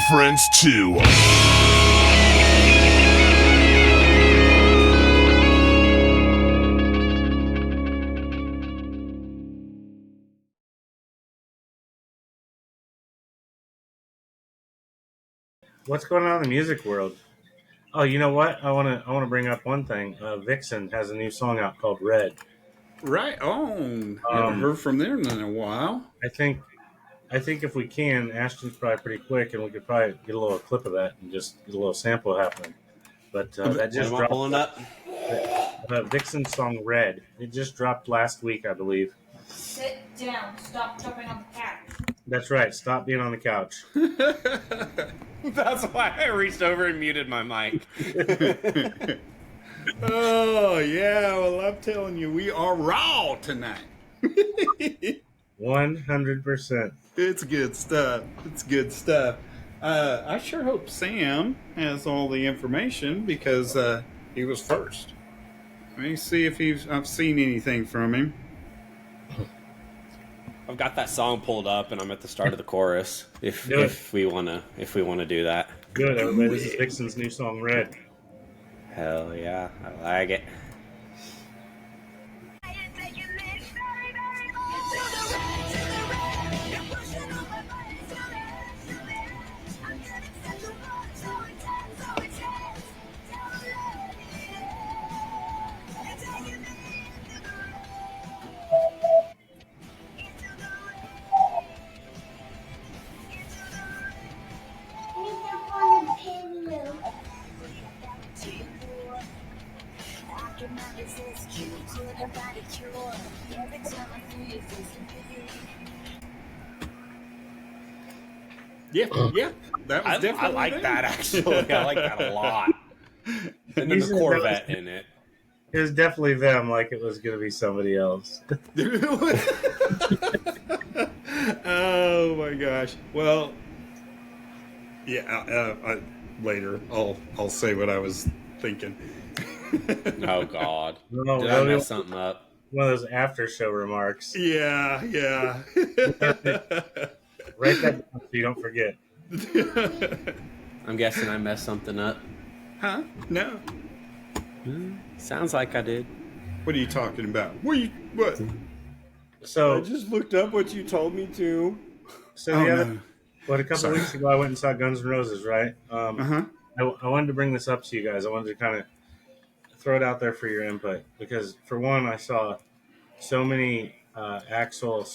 Friends too. What's going on in the music world? Oh, you know what? I want to bring up one thing. Vixen has a new song out called Red. Right. Oh, haven't heard from them in a while. I think if we can, Ashton's probably pretty quick, and we could probably get a little clip of that and just get a little sample happening. But that just dropped. Pulling up? Vixen's song Red. It just dropped last week, I believe. Sit down. Stop jumping on the couch. That's right. Stop being on the couch. That's why I reached over and muted my mic. Oh, yeah. Well, I'm telling you, we are raw tonight. 100%. It's good stuff. It's good stuff. I sure hope Sam has all the information because he was first. Let me see if I've seen anything from him. I've got that song pulled up, and I'm at the start of the chorus. If we wanna do that. Good, everybody. This is Vixen's new song Red. Hell yeah, I like it. Yeah, that was definitely. I like that actually. I like that a lot. And then the Corvette in it. It was definitely them, like it was going to be somebody else. Oh my gosh! Well, yeah. Later, I'll say what I was thinking. Oh God! No, Did I mess something up? One of those after show remarks. Yeah. Write that down so you don't forget. I'm guessing I messed something up. Huh? No. Sounds like I did. What are you talking about? What? So I just looked up what you told me to. So a couple of weeks ago, I went and saw Guns N' Roses, right? I wanted to bring this up to you guys. I wanted to kind of throw it out there for your input because, for one, I saw so many Axl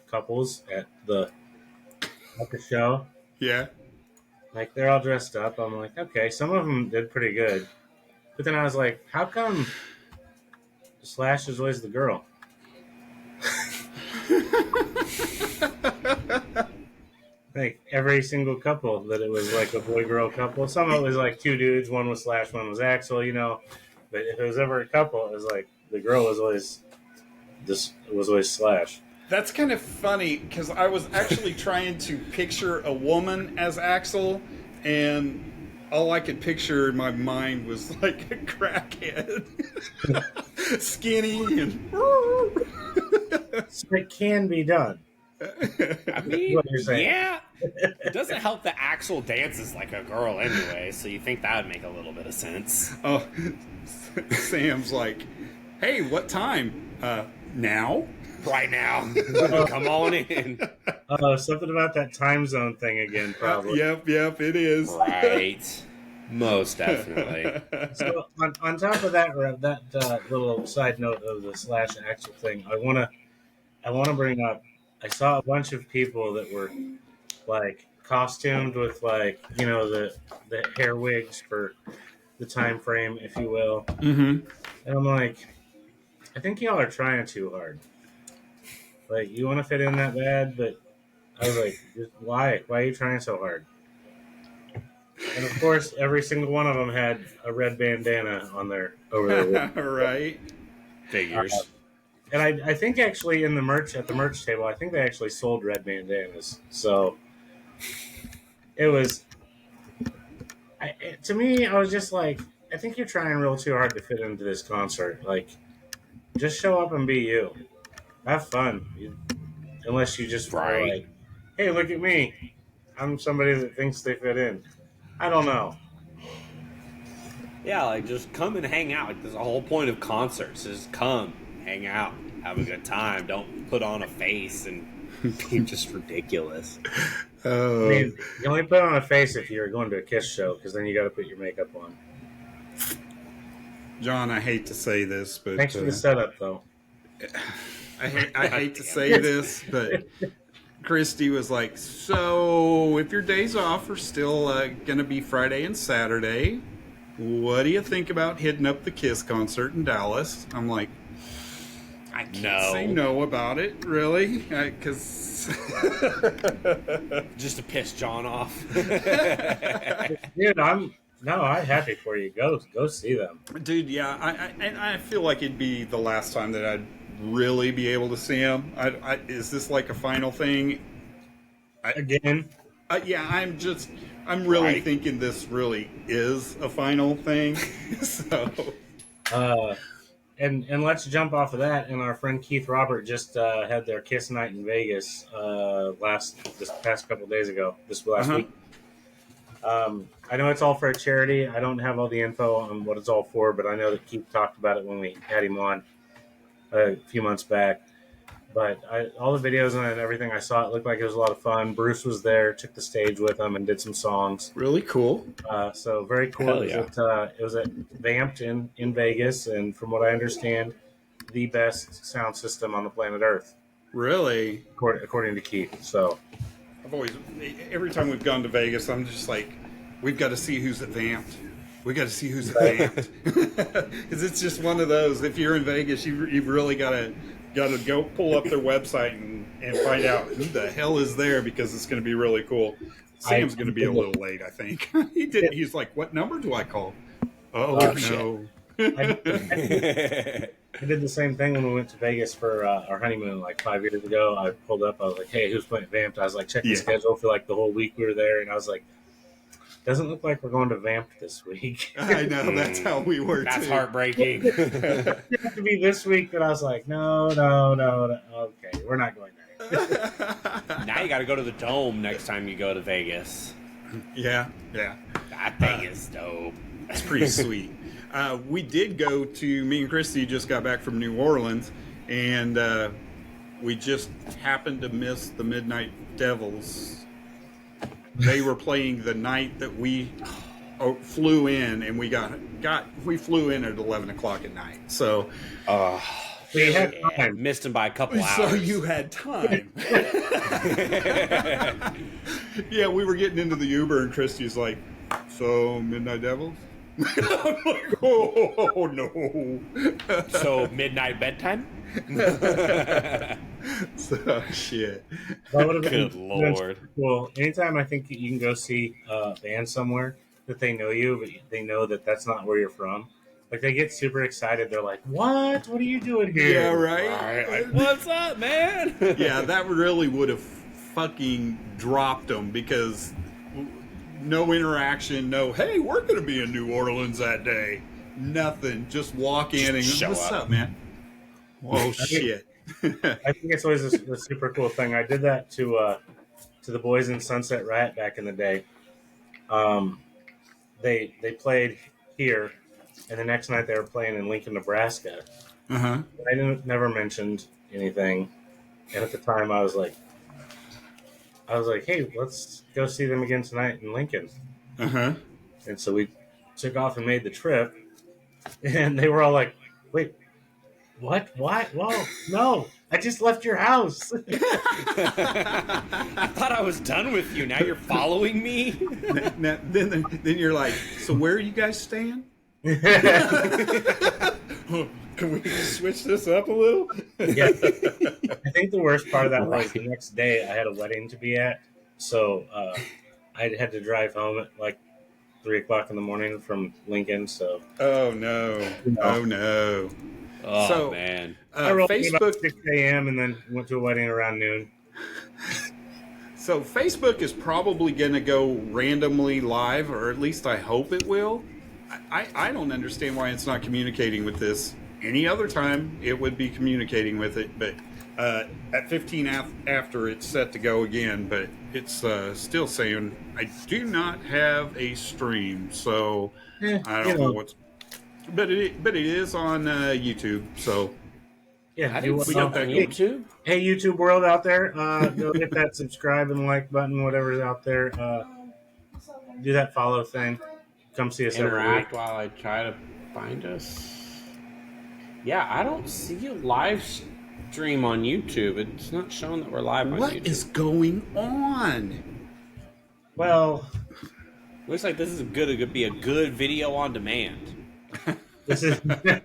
/ couples at the show. Yeah. Like, they're all dressed up. I'm like, okay, some of them did pretty good. But then I was like, how come Slash is always the girl? Like, every single couple that it was like a boy-girl couple. Some of it was like two dudes. One was Slash, one was Axl, you know. But if it was ever a couple, it was like the girl was always Slash. That's kind of funny because I was actually trying to picture a woman as Axl, and all I could picture in my mind was like a crackhead, skinny and. So it can be done. I mean, yeah. It doesn't help that Axl dances like a girl anyway, so you think that would make a little bit of sense. Oh, Sam's like, Hey, what time? Now? Right now. Come on in. Something about that time zone thing again, probably. Yep, it is. Right. Most definitely. So on top of that, little side note of the slash Axel thing, I wanna bring up. I saw a bunch of people that were like costumed with like the hair wigs for the time frame, if you will, Mm-hmm. and I'm like, I think y'all are trying too hard. Like you want to fit in that bad, but I was like, why? Why are you trying so hard? And of course, every single one of them had a red bandana on their over their wig. Right. Figures. And I think actually in the merch at the merch table, I think they actually sold red bandanas. So it was to me, I was just like, I think you're trying real too hard to fit into this concert. Like, just show up and be you. Have fun. Unless you just are Right. like, hey, look at me. I'm somebody that thinks they fit in. I don't know. Yeah, like just come and hang out. Like, there's a whole point of concerts. Just come, hang out, have a good time. Don't put on a face and be just ridiculous. I mean, you only put on a face if you're going to a Kiss show, because then you got to put your makeup on. John, I hate to say this, but Thanks for the setup, though. I hate to say this, but Christy was like, so if your days off are still going to be Friday and Saturday, what do you think about hitting up the Kiss concert in Dallas? I'm like, I can't say no about it, really, because Just to piss John off. Dude, I'm happy for you. Go see them. dude, yeah, I feel like it'd be the last time that I'd really be able to see him. Is this like a final thing? Again? Yeah, I'm really thinking this really is a final thing. So, And let's jump off of that. And our friend Keith Robert just had their Kiss night in Vegas this past couple days ago. This last week. I know it's all for a charity. I don't have all the info on what it's all for, but I know that Keith talked about it when we had him on a few months back. But all the videos and everything I saw, it looked like it was a lot of fun. Bruce was there, took the stage with him, and did some songs. really cool. So very cool. Hell yeah. It was at Vamped in Vegas, and from what I understand, the best sound system on the planet Earth, Really? according to Keith. So Every time we've gone to Vegas, I'm just like, we've got to see who's at Vamped. We got to see who's at Vamped. Because it's just one of those. If you're in Vegas, you've really got to go pull up their website and find out who the hell is there, because it's going to be really cool. Sam's going to be a little late, I think. He's like, what number do I call? Oh, no. I did the same thing when we went to Vegas for our honeymoon like 5 years ago. I pulled up. I was like, "Hey, who's playing Vamped?" I was like, checking the schedule for like the whole week we were there, and I was like, "Doesn't look like we're going to Vamped this week." I know, that's how we were. That's too. heartbreaking. It had to be this week, but I was like, no. Okay, we're not going there. Now you got to go to the Dome next time you go to Vegas. Yeah. That thing is dope. It's pretty sweet. We did go to, me and Christy just got back from New Orleans, and we just happened to miss the Midnight Devils. They were playing the night that we flew in, and we flew in at 11 o'clock at night. So We had time. Missed him by a couple hours. So you had time. Yeah, we were getting into the Uber, and Christy's like, so Midnight Devils? I'm like, oh no. So midnight bedtime? So shit. That would have Good been Lord. Well, anytime I think that you can go see a band somewhere that they know you, but they know that that's not where you're from. Like they get super excited. They're like, "What? What are you doing here?" Yeah, right. Like, what's up, man? Yeah, that really would have fucking dropped them, because no interaction, no, hey, we're going to be in New Orleans that day. Nothing. Just walk in and show what's up. up, man? Oh, shit. I think it's always a super cool thing. I did that to the boys in Sunset Riot back in the day. They played here, and the next night they were playing in Lincoln, Nebraska. I never mentioned anything, and at the time I was like, hey, let's go see them again tonight in Lincoln. And so we took off and made the trip, and they were all like, wait, what? Why? Whoa, no, I just left your house. I thought I was done with you. Now you're following me? Then you're like, so where are you guys staying? Can we switch this up a little? Yeah. I think the worst part of that was the next day I had a wedding to be at. So I had to drive home at like 3 o'clock in the morning from Lincoln. So Oh no. Oh no. Oh, So, man. I rolled in Facebook. about 6 a.m. and then went to a wedding around noon. So Facebook is probably going to go randomly live, or at least I hope it will. I don't understand why it's not communicating with this. Any other time, it would be communicating with it, but at 15 after, it's set to go again, but it's still saying, I do not have a stream, so I don't know what's... But it is on YouTube, so... Yeah, I didn't see it on YouTube. Hey, YouTube world out there, go hit that subscribe and like button, whatever's out there. Do that follow thing. Come see us every week. Interact while I try to find us. Yeah, I don't see a live stream on YouTube. It's not showing that we're live on YouTube. What is going on? Well, Looks like this is could be a good video on demand. this is going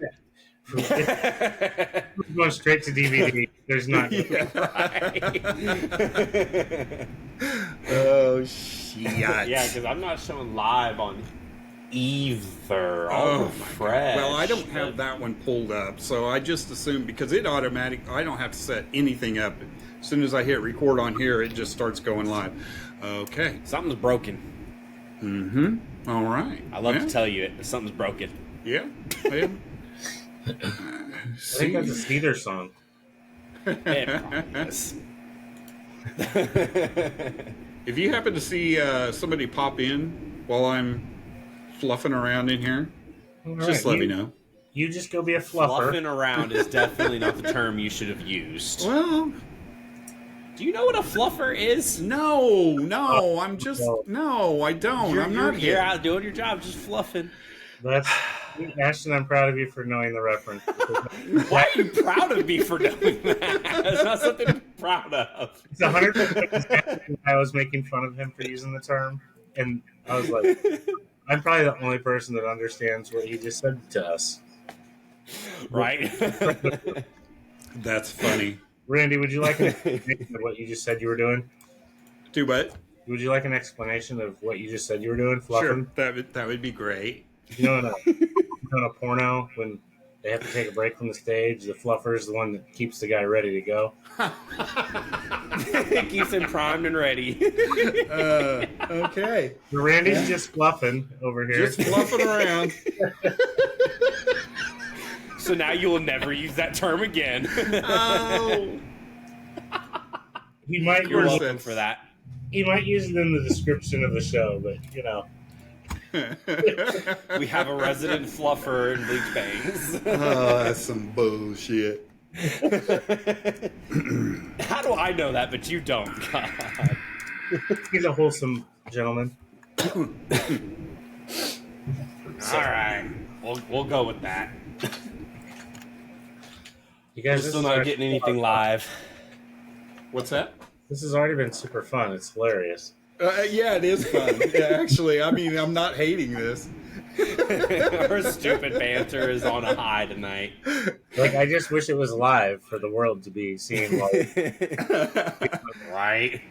straight to DVD. There's not. Oh, shit. Yeah, because I'm not showing live on either. Oh, fresh. Well, I don't have that one pulled up, so I just assume because it I don't have to set anything up. As soon as I hit record on here, it just starts going live. Okay. Something's broken. Mm-hmm. All right. I love to tell you it, but something's broken. Yeah. I think that's a Seether song. It probably is. If you happen to see somebody pop in while I'm fluffing around in here, just let me know. You just go be a fluffer. Fluffing around is definitely not the term you should have used. Well, do you know what a fluffer is? no, I'm just no, I don't. I'm not You're here. out doing your job, just fluffing. That's Ashton. I'm proud of you for knowing the reference. Why are you proud of me for knowing that? It's not something I'm proud of. It's 100%. I was making fun of him for using the term, and I was like, I'm probably the only person that understands what he just said to us. Right? That's funny. Randy, would you like an explanation of what you just said you were doing? Do what? Would you like an explanation of what you just said you were doing? Fluffing? Sure, that would be great. You know, in a porno, when they have to take a break from the stage, the fluffer is the one that keeps the guy ready to go. It keeps him primed and ready. Okay. Randy's just fluffing over here. Just fluffing around. So now you will never use that term again. Oh. He might You're use welcome it, for that. he might use it in the description of the show, but you know. We have a resident fluffer in BleachBANGS. Oh, that's some bullshit. How do I know that, but you don't? God. He's a wholesome gentleman. All right, we'll go with that. You guys We're still not getting anything live. What's that? This has already been super fun. It's hilarious. Yeah, it is fun. Yeah, actually, I mean, I'm not hating this. Our stupid banter is on a high tonight. Like, I just wish it was live for the world to be seeing live. Right?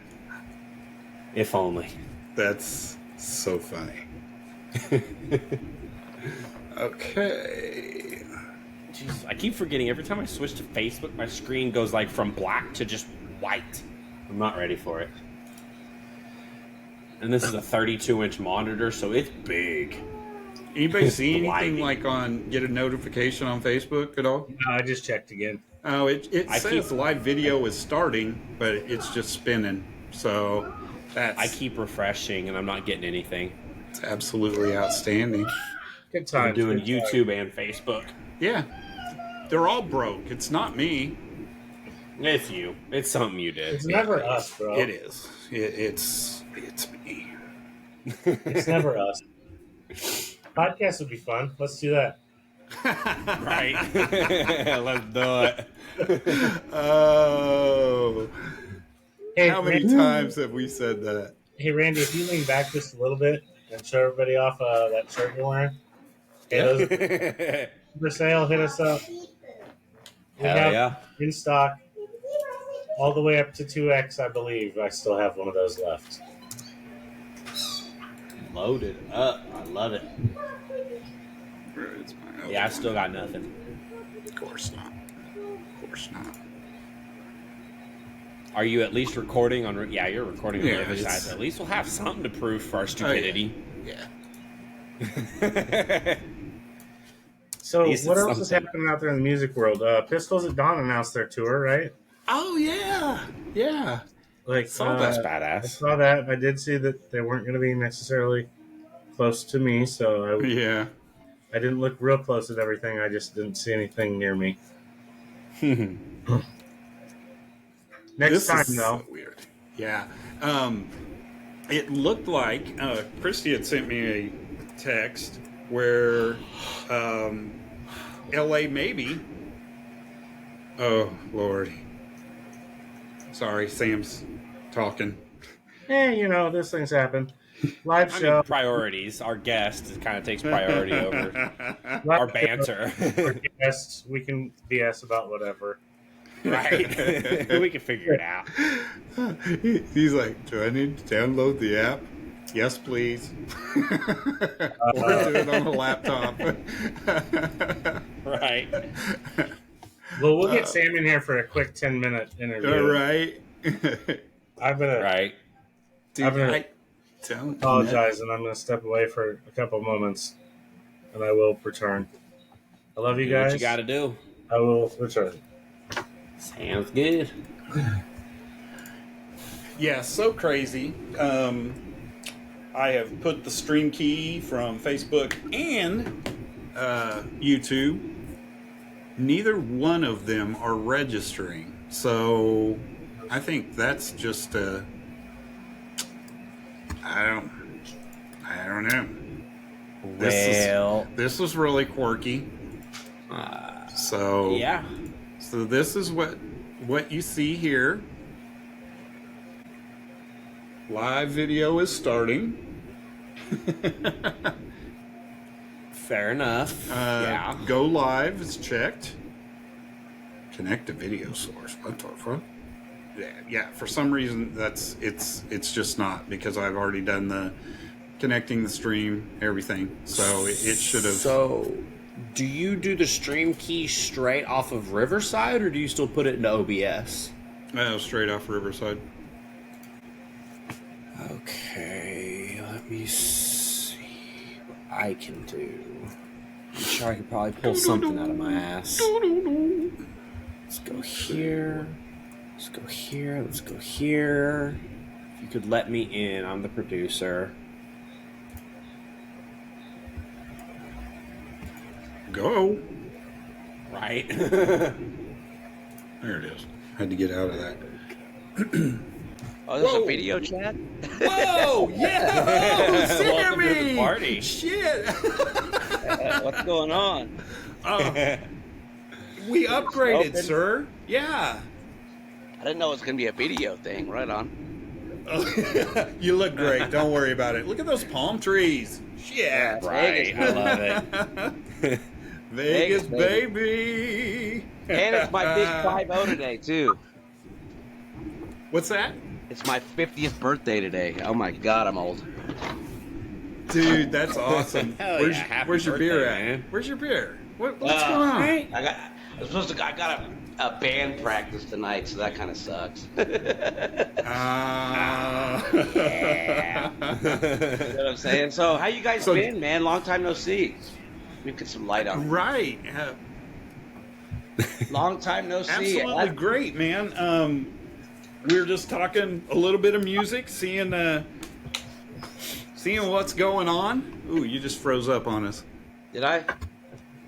If only. That's so funny. Okay. Jeez, I keep forgetting. Every time I switch to Facebook, my screen goes like from black to just white. I'm not ready for it. And this is a 32-inch monitor, so it's big. Anybody see anything Blinding. like get a notification on Facebook at all? No, I just checked again. Oh, it says live video is starting, but it's just spinning. So that's I keep refreshing, and I'm not getting anything. it's absolutely outstanding. Good time. I'm doing YouTube and Facebook. Yeah. They're all broke. It's not me. It's you. It's something you did. It's never us, bro. It is. It's me. It's never us. Podcast would be fun. Let's do that. Right. Let's do it. Oh. Hey, How many Randy, times have we said that? Hey, Randy, if you lean back just a little bit and show everybody off that shirt you're wearing. Hey, those for sale, hit us up. We Hell have yeah. in stock all the way up to 2X, I believe. I still have one of those left. Loaded up. I love it. Where is my Yeah, I still got nothing. Of course not. Of course not. Are you at least recording on? Yeah, you're recording on Yeah, the other it's- side. At least we'll have something to prove for our stupidity. Yeah. So, At least what it's else is something. happening out there in the music world? Pistols at Dawn announced their tour, right? Oh yeah. Yeah. Like, That's I badass. saw that. I did see that they weren't going to be necessarily close to me, so Yeah. I didn't look real close at everything. I just didn't see anything near me. Next This time, is though. so weird. Yeah. It looked like Christy had sent me a text where LA maybe. Oh Lord. Sorry, Sam's talking. Hey, these things happen. Live I show. mean, priorities. Our guest kind of takes priority over live our banter. show, guests, we can BS about whatever. Right? We can figure it out. He's like, do I need to download the app? Yes, please. Or do it on a laptop. Right. Well, we'll get Sam in here for a quick 10-minute interview. All right. I'm gonna Right. Dude, I'm gonna I don't apologize, and I'm gonna step away for a couple moments, and I will return. I love you Do guys. what you got to do. I will return. Sounds good. Yeah, so crazy. I have put the stream key from Facebook and YouTube. Neither one of them are registering. So I think that's just I don't know. Well, This was really quirky. So yeah. So this is what you see here. Live video is starting. Fair enough. Yeah. Go live is checked. Connect to video source. What the fuck? Yeah. For some reason, it's just not, because I've already done the connecting the stream, everything. So it should have. So, do you do the stream key straight off of Riverside, or do you still put it into OBS? Straight off Riverside. Okay, let me see what I can do. I'm sure I could probably pull something out of my ass. Let's go here. Let's go here. Let's go here. If you could let me in, I'm the producer. Go. Right? There it is. Had to get out of that. Oh, there's Whoa. a video chat? Whoa! Yeah! Oh, Welcome to the Sammy! party. Shit! What's going on? We upgraded, Open. sir. Yeah. I didn't know it was going to be a video thing. Right on. You look great. Don't worry about it. Look at those palm trees. Shit. Right, I love it. Vegas, Vegas, baby. And it's my big 5-0 today, too. What's that? It's my 50th birthday today. Oh, my God, I'm old. Dude, that's awesome. Hell where's yeah, happy where's your beer birthday, at? man. What's your beer? What's going on? I got a band practice tonight, so that kind of sucks. You know Yeah. what I'm saying? So, how you guys So- been, man? Long time no see. Let me get some light on. Right. Long time no see. Absolutely great, man. We were just talking a little bit of music, seeing what's going on. Ooh, you just froze up on us. Did I?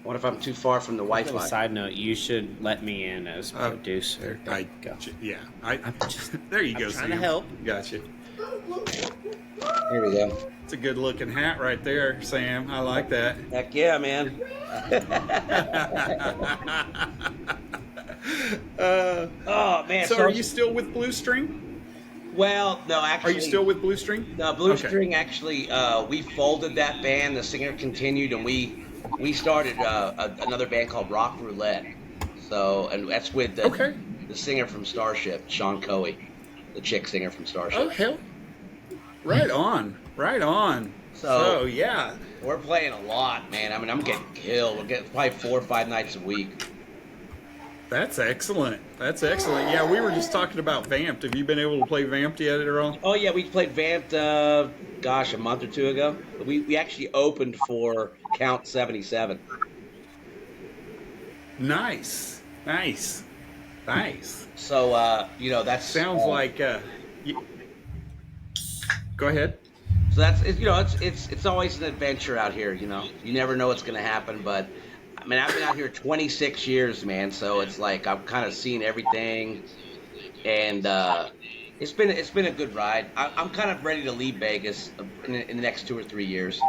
What if I'm too far from the Little Wi-Fi? side note: you should let me in as producer. I Go. yeah. I'm just There you go. trying to Sam. help. Gotcha. There we go. It's a good looking hat right there, Sam. I like that. Heck yeah, man. Oh man. So are you still with Blue String? Well, no, Are actually. you still with Blue String? No, Blue Okay. String actually. We folded that band. The singer continued, and we started another band called Rock Roulette. So, and that's with the singer from Starship, Sean Coey, the chick singer from Starship. Oh hell. Right on. Right on. So yeah. we're playing a lot, man. I mean, I'm getting killed. We're getting probably 4 or 5 nights a week. That's excellent. That's excellent. Yeah, we were just talking about Vamped. Have you been able to play Vamped yet at all? Oh yeah, we played Vamped. Gosh, a month or two ago. We actually opened for Count 77. Nice. Nice. Nice. So that Sounds like Go ahead. So that's it's always an adventure out here. You never know what's gonna happen. But I mean, I've been out here 26 years, man. So it's like I've kind of seen everything, and it's been a good ride. I'm kind of ready to leave Vegas in the next 2 or 3 years.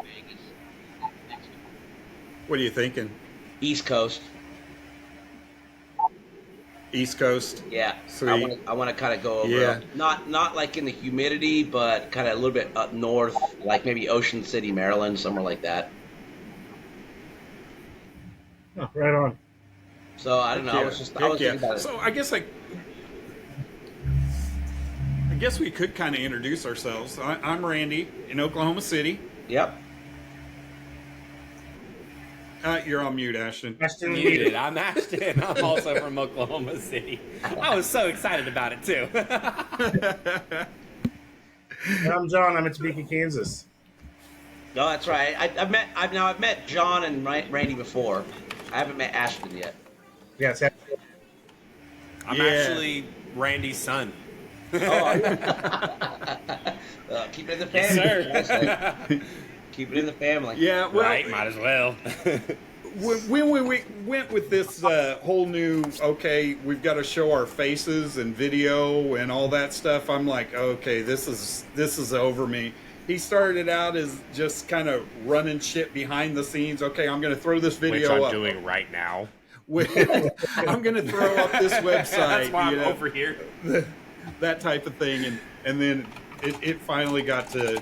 What are you thinking? East Coast. East Coast. Yeah, Sweet. I want to kind of go over. Yeah. Not like in the humidity, but kind of a little bit up north, like maybe Ocean City, Maryland, somewhere like that. Oh, right on. So I don't know. I was thinking about it. So I guess we could kind of introduce ourselves. I'm Randy in Oklahoma City. Yep. You're on mute, Ashton. Ashton Muted. I'm Ashton. I'm also from Oklahoma City. I was so excited about it too. And I'm John. I'm in Topeka, Kansas. No, that's right. I've met John and Randy before. I haven't met Ashton yet. Yeah, it's I'm Yeah. actually Randy's son. Oh, keep it in the family. Yes, sir. Keep it in the family. Yeah, well, Right, might as well. when we went with this whole new, okay, we've got to show our faces and video and all that stuff, I'm like, okay, this is over me. He started out as just kind of running shit behind the scenes. Okay, I'm going to throw this Which video I'm up. doing right now. I'm going to throw up this website. That's why I'm you know, over here. that type of thing, and then it finally got to.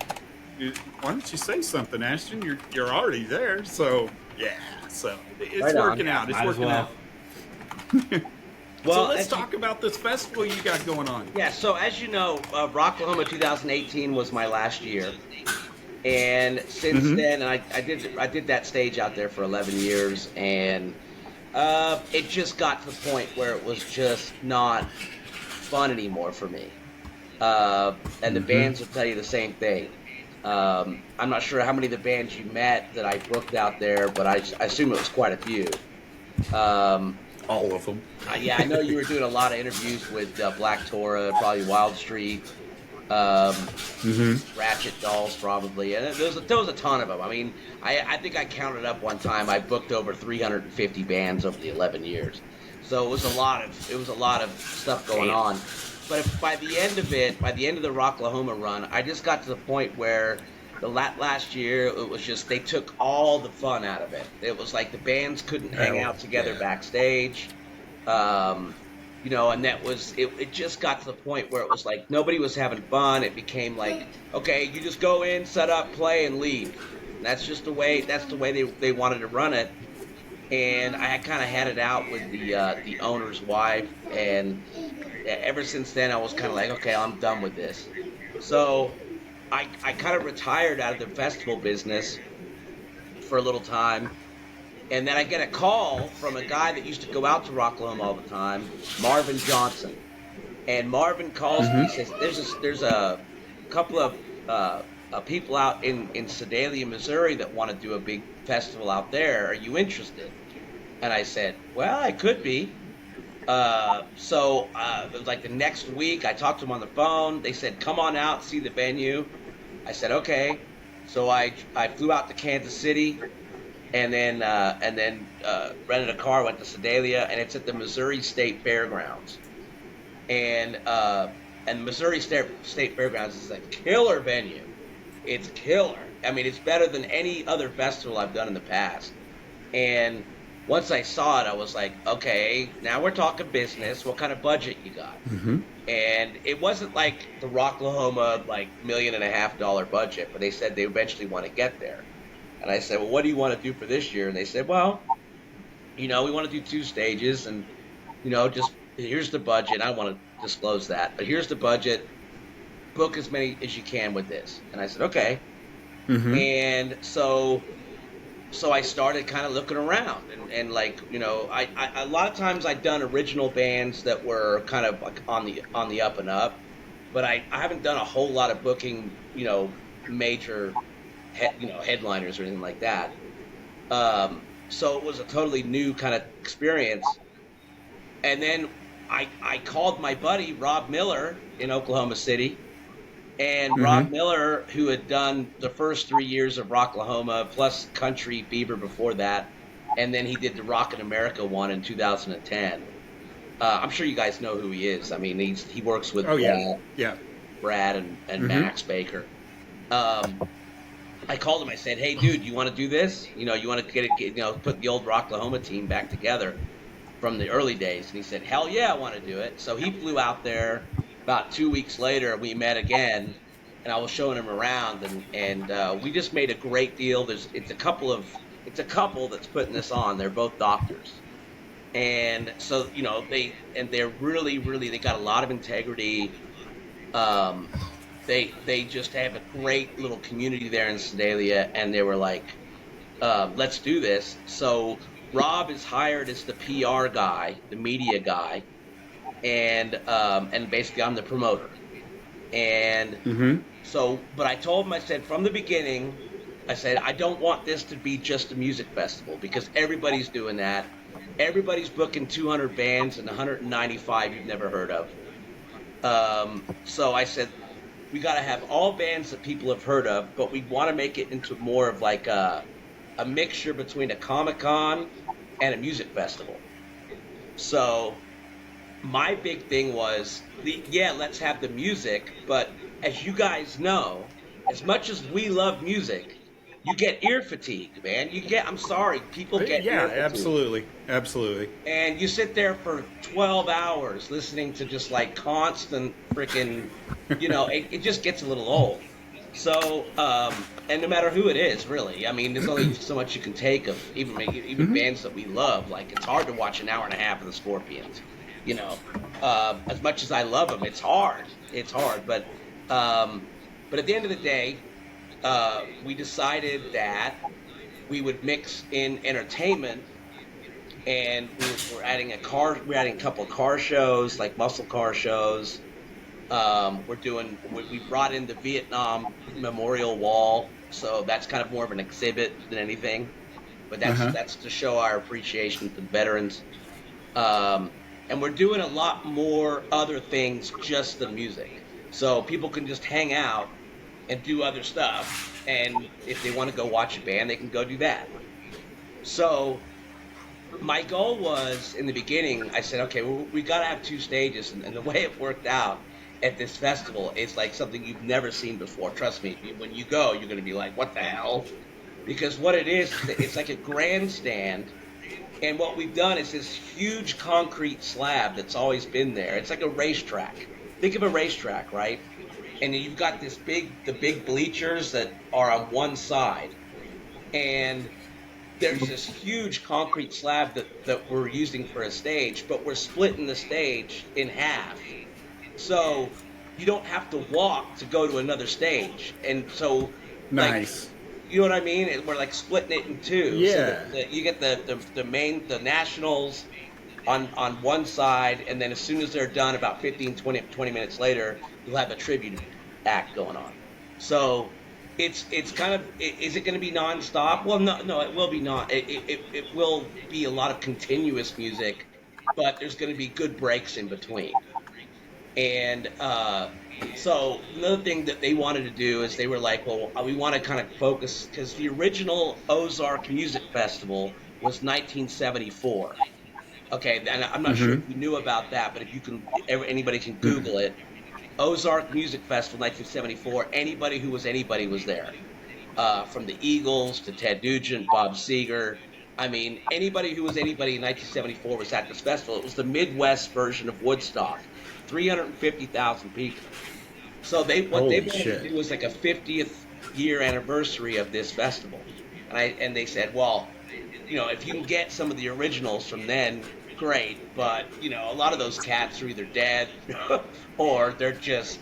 Why don't you say something, Ashton? You're already there, so yeah. So it's Right on. working out. It's Might as working well. out. Well, so let's as talk about this festival you got going on. Yeah, so as you know, Rocklahoma 2018 was my last year, and since then, I did that stage out there for 11 years, and it just got to the point where it was just not fun anymore for me. And the bands will tell you the same thing. I'm not sure how many of the bands you met that I booked out there, but I assume it was quite a few. All of them. Yeah, I know you were doing a lot of interviews with Black Tora, probably Wild Street, Ratchet Dolls, probably, and there was a ton of them. I mean, I think I counted up one time. I booked over 350 bands over the 11 years, so it was a lot of stuff going on. But by the end of the Rocklahoma run, I just got to the point where the last year, it was just, they took all the fun out of it. It was like the bands couldn't hang out together backstage. And that was, it just got to the point where it was like, nobody was having fun. It became like, okay, you just go in, set up, play, and leave. And that's the way they wanted to run it. And I kind of had it out with the owner's wife, and ever since then, I was kind of like, okay, I'm done with this. So I kind of retired out of the festival business for a little time, and then I get a call from a guy that used to go out to Rocklahoma all the time, Marvin Johnson. And Marvin calls me and says, there's a couple of people out in Sedalia, Missouri that want to do a big festival out there. Are you interested? And I said, well, I could be. So it was like the next week, I talked to them on the phone. They said, come on out, see the venue. I said, okay. So I flew out to Kansas City, and then rented a car, went to Sedalia, and it's at the Missouri State Fairgrounds. And Missouri State Fairgrounds is a killer venue. It's killer. I mean, it's better than any other festival I've done in the past. And once I saw it, I was like, okay, now we're talking business. What kind of budget you got? Mm-hmm. And it wasn't like the Rocklahoma like $1.5 million budget, but they said they eventually want to get there. And I said, well, what do you want to do for this year? And they said, well, we want to do 2 stages, and just here's the budget. I don't want to disclose that, but here's the budget. Book as many as you can with this. And I said, okay. Mm-hmm. And so I started kind of looking around, and like, I a lot of times I'd done original bands that were kind of like on the up and up, but I haven't done a whole lot of booking, major, headliners or anything like that. So it was a totally new kind of experience. And then I called my buddy Rob Miller in Oklahoma City. And Mm-hmm. Rob Miller, who had done the first 3 years of Rocklahoma, plus Country Fever before that, and then he did the Rockin' America one in 2010. I'm sure you guys know who he is. I mean, he works with Brad and Mm-hmm. Max Baker. I called him. I said, "Hey, dude, you want to do this? You want to put the old Rocklahoma team back together from the early days?" And he said, "Hell yeah, I want to do it." So he flew out there. About 2 weeks later, we met again, and I was showing him around, and we just made a great deal. It's a couple that's putting this on. They're both doctors, and so they're really they got a lot of integrity. They just have a great little community there in Sedalia, and they were like, let's do this. So Rob is hired as the PR guy, the media guy. And basically I'm the promoter. And Mm-hmm. so, but I told him, I said, from the beginning, I said, I don't want this to be just a music festival, because everybody's doing that. Everybody's booking 200 bands and 195 you've never heard of. So I said, we got to have all bands that people have heard of, but we want to make it into more of like a mixture between a Comic-Con and a music festival. So my big thing was, let's have the music, but as you guys know, as much as we love music, you get ear fatigue, man. I'm sorry, people get ear fatigue. Absolutely. And you sit there for 12 hours listening to just like constant freaking, it just gets a little old. So, and no matter who it is, really, I mean, there's only so much you can take of even Mm-hmm. bands that we love. Like, it's hard to watch an hour and a half of the Scorpions. As much as I love them, it's hard. But at the end of the day, we decided that we would mix in entertainment, and we're adding a couple of car shows, like muscle car shows. We brought in the Vietnam Memorial Wall, so that's kind of more of an exhibit than anything. But that's to show our appreciation for the veterans. And we're doing a lot more other things just than music. So people can just hang out and do other stuff. And if they want to go watch a band, they can go do that. So my goal was, in the beginning, I said, okay, we got to have 2 stages. And the way it worked out at this festival is like something you've never seen before. Trust me, when you go, you're going to be like, what the hell? Because what it is, it's like a grandstand. And what we've done is this huge concrete slab that's always been there. It's like a racetrack. Think of a racetrack, right? And you've got the big bleachers that are on one side. And there's this huge concrete slab that we're using for a stage, but we're splitting the stage in half. So you don't have to walk to go to another stage. And so, nice. Like, you know what I mean? We're like splitting it in 2. Yeah. So you get the nationals on one side, and then as soon as they're done, about 20 minutes later, you'll have a tribute act going on. So it's kind of, is it going to be nonstop? Well, no, it will be not. It will be a lot of continuous music, but there's going to be good breaks in between. And so another thing that they wanted to do is they were like, well, we want to kind of focus because the original Ozark Music Festival was 1974. Okay, and I'm not sure if you knew about that, but if you can, anybody can Google it. Ozark Music Festival, 1974. Anybody who was anybody was there, from the Eagles to Ted Nugent, Bob Seger. I mean, anybody who was anybody in 1974 was at this festival. It was the Midwest version of Woodstock, 350,000 people. So what they wanted to do was like a 50th year anniversary of this festival, and they said, well, if you can get some of the originals from then, great, but a lot of those cats are either dead or they're just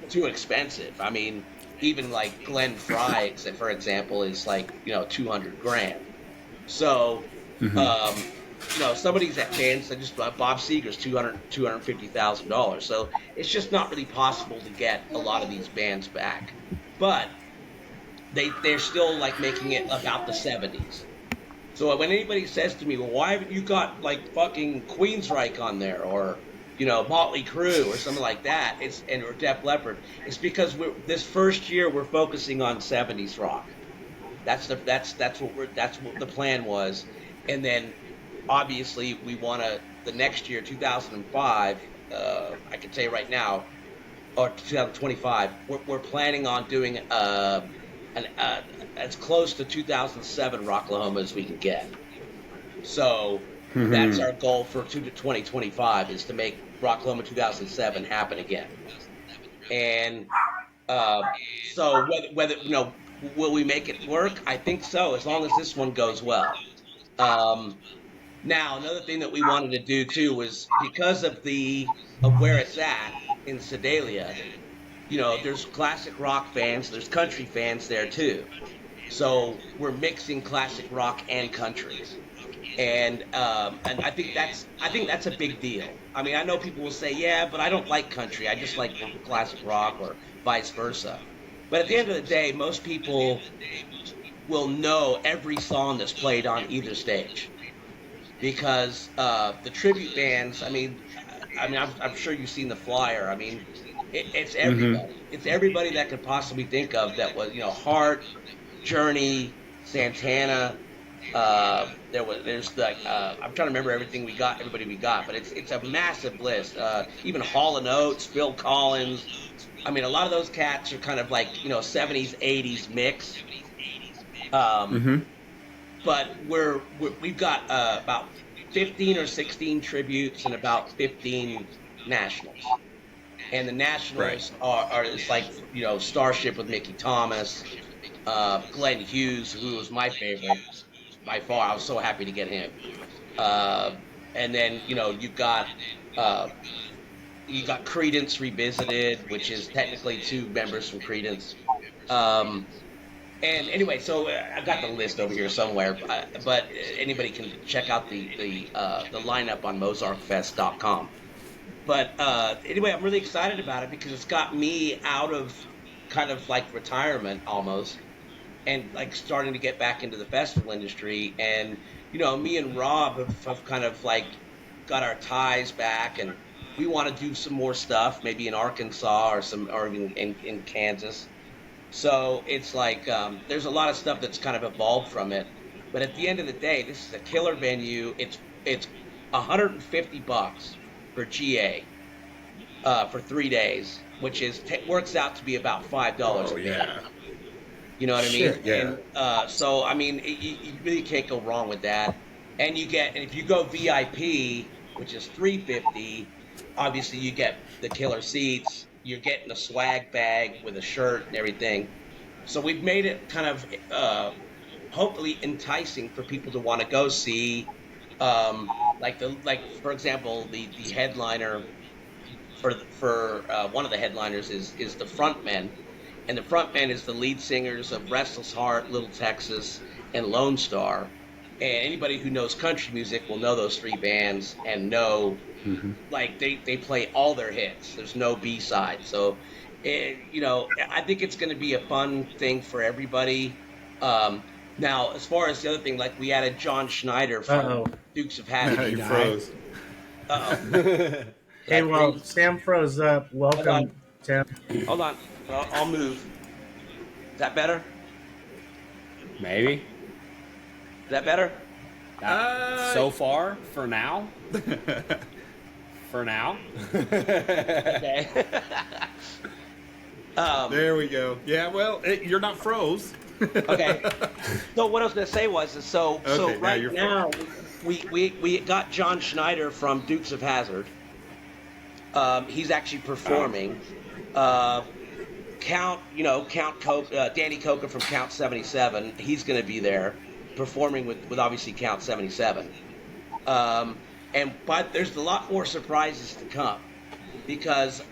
too expensive. I mean, even like Glenn Fry, for example, is like $200,000. So some of these bands, just Bob Seger's $250,000. So it's just not really possible to get a lot of these bands back, but they're still like making it about the 70s. So when anybody says to me, well, why haven't you got like fucking Queensryche on there or, Motley Crue or something like that, or Def Leppard, it's because this first year we're focusing on 70s rock. That's what the plan was. And then obviously we want to, the next year, 2005, I can tell you right now, or 2025, we're planning on doing as close to 2007 Rocklahoma as we can get. So that's our goal for 2025 is to make Rocklahoma 2007 happen again. And so whether will we make it work? I think so, as long as this one goes well. Now another thing that we wanted to do too was because of where it's at in Sedalia. There's classic rock fans, there's country fans there too. So we're mixing classic rock and country, and I think that's a big deal. I mean, I know people will say, yeah, but I don't like country. I just like classic rock, or vice versa. But at the end of the day, most people will know every song that's played on either stage because the tribute bands. I mean, I'm sure you've seen the flyer. I mean, it's everybody. It's everybody that could possibly think of that was, Heart, Journey, Santana. There's like I'm trying to remember everybody we got, but it's a massive list. Even Hall & Oates, Phil Collins. I mean, a lot of those cats are kind of like 70s, 80s mix. But we've got about 15 or 16 tributes and about 15 nationals. And the nationals are it's like Starship with Mickey Thomas, Glenn Hughes, who was my favorite by far. I was so happy to get him. And then you've got Creedence Revisited, which is technically two members from Creedence. And anyway, so I've got the list over here somewhere, but anybody can check out the lineup on MozartFest.com. But anyway, I'm really excited about it because it's got me out of kind of like retirement almost, and like starting to get back into the festival industry. And me and Rob have kind of like got our ties back, and we want to do some more stuff, maybe in Arkansas or even in Kansas. So it's like there's a lot of stuff that's kind of evolved from it. But at the end of the day, this is a killer venue. It's $150 for GA for 3 days, which works out to be about $5 a day. You know what I mean? Yeah. And so I mean, you really can't go wrong with that. And if you go VIP, which is $350, obviously you get the killer seats. You're getting a swag bag with a shirt and everything. So we've made it kind of hopefully enticing for people to want to go see. Like for example, the headliner for one of the headliners is the Frontmen, and the Frontmen is the lead singers of Restless Heart, Little Texas, and Lone Star. And anybody who knows country music will know those three bands and know, like they play all their hits. There's no B-side. So, I think it's going to be a fun thing for everybody. Now, as far as the other thing, like we added John Schneider from Dukes of Hazzard. You froze. Hey, well, please. Sam froze up. Hold on. Welcome, Tim. Hold on. I'll move. Is that better? Maybe. Is that better? So far, for now. For now. Okay. There we go. Yeah, well, you're not froze. Okay. So what I was gonna say was, so Okay, now right you're now we got John Schneider from Dukes of Hazzard. He's actually performing. Danny Coca from Count 77. He's gonna be there performing with obviously Count 77. But there's a lot more surprises to come because,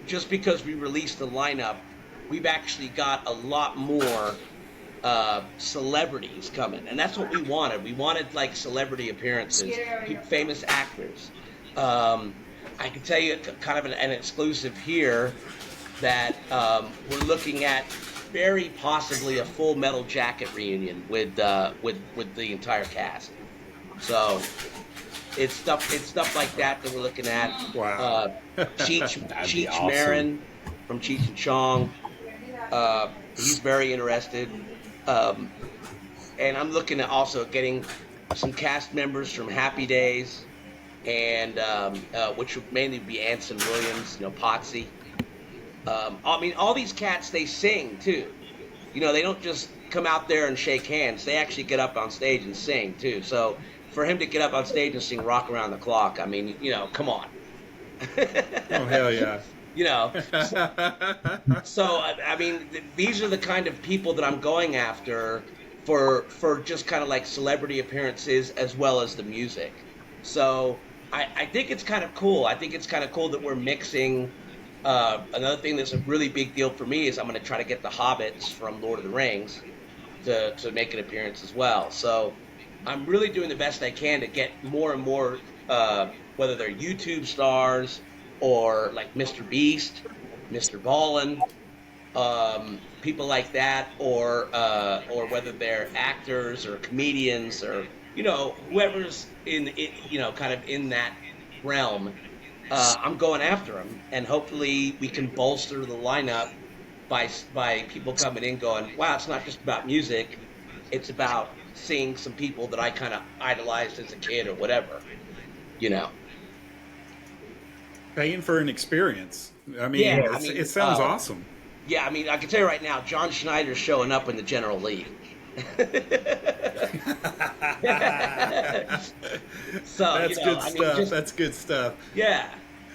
just because we released the lineup, we've actually got a lot more celebrities coming, and that's what we wanted. We wanted like celebrity appearances, famous actors. I can tell you kind of an exclusive here that we're looking at very possibly a Full Metal Jacket reunion with the entire cast. So it's stuff like that we're looking at. Wow. Cheech awesome. Marin from Cheech and Chong. He's very interested. And I'm looking at also getting some cast members from Happy Days, and which would mainly be Anson Williams, Potsy. I mean, all these cats, they sing too. They don't just come out there and shake hands. They actually get up on stage and sing too. So for him to get up on stage and sing "Rock Around the Clock," I mean, come on. Oh, hell yeah. So I mean, these are the kind of people that I'm going after for just kind of like celebrity appearances as well as the music. So I think it's kind of cool. I think it's kind of cool that we're mixing. Another thing that's a really big deal for me is I'm going to try to get the hobbits from Lord of the Rings to make an appearance as well. So I'm really doing the best I can to get more and more, whether they're YouTube stars or like Mr. Beast, Mr. Ballin, people like that, or whether they're actors or comedians or whoever's in kind of in that realm. I'm going after them, and hopefully we can bolster the lineup by people coming in going, wow, it's not just about music, it's about seeing some people that I kind of idolized as a kid or whatever, Paying for an experience. I mean, Yeah, it sounds awesome. Yeah, I mean, I can tell you right now, John Schneider's showing up in the General League. So That's good stuff. That's good stuff. Yeah.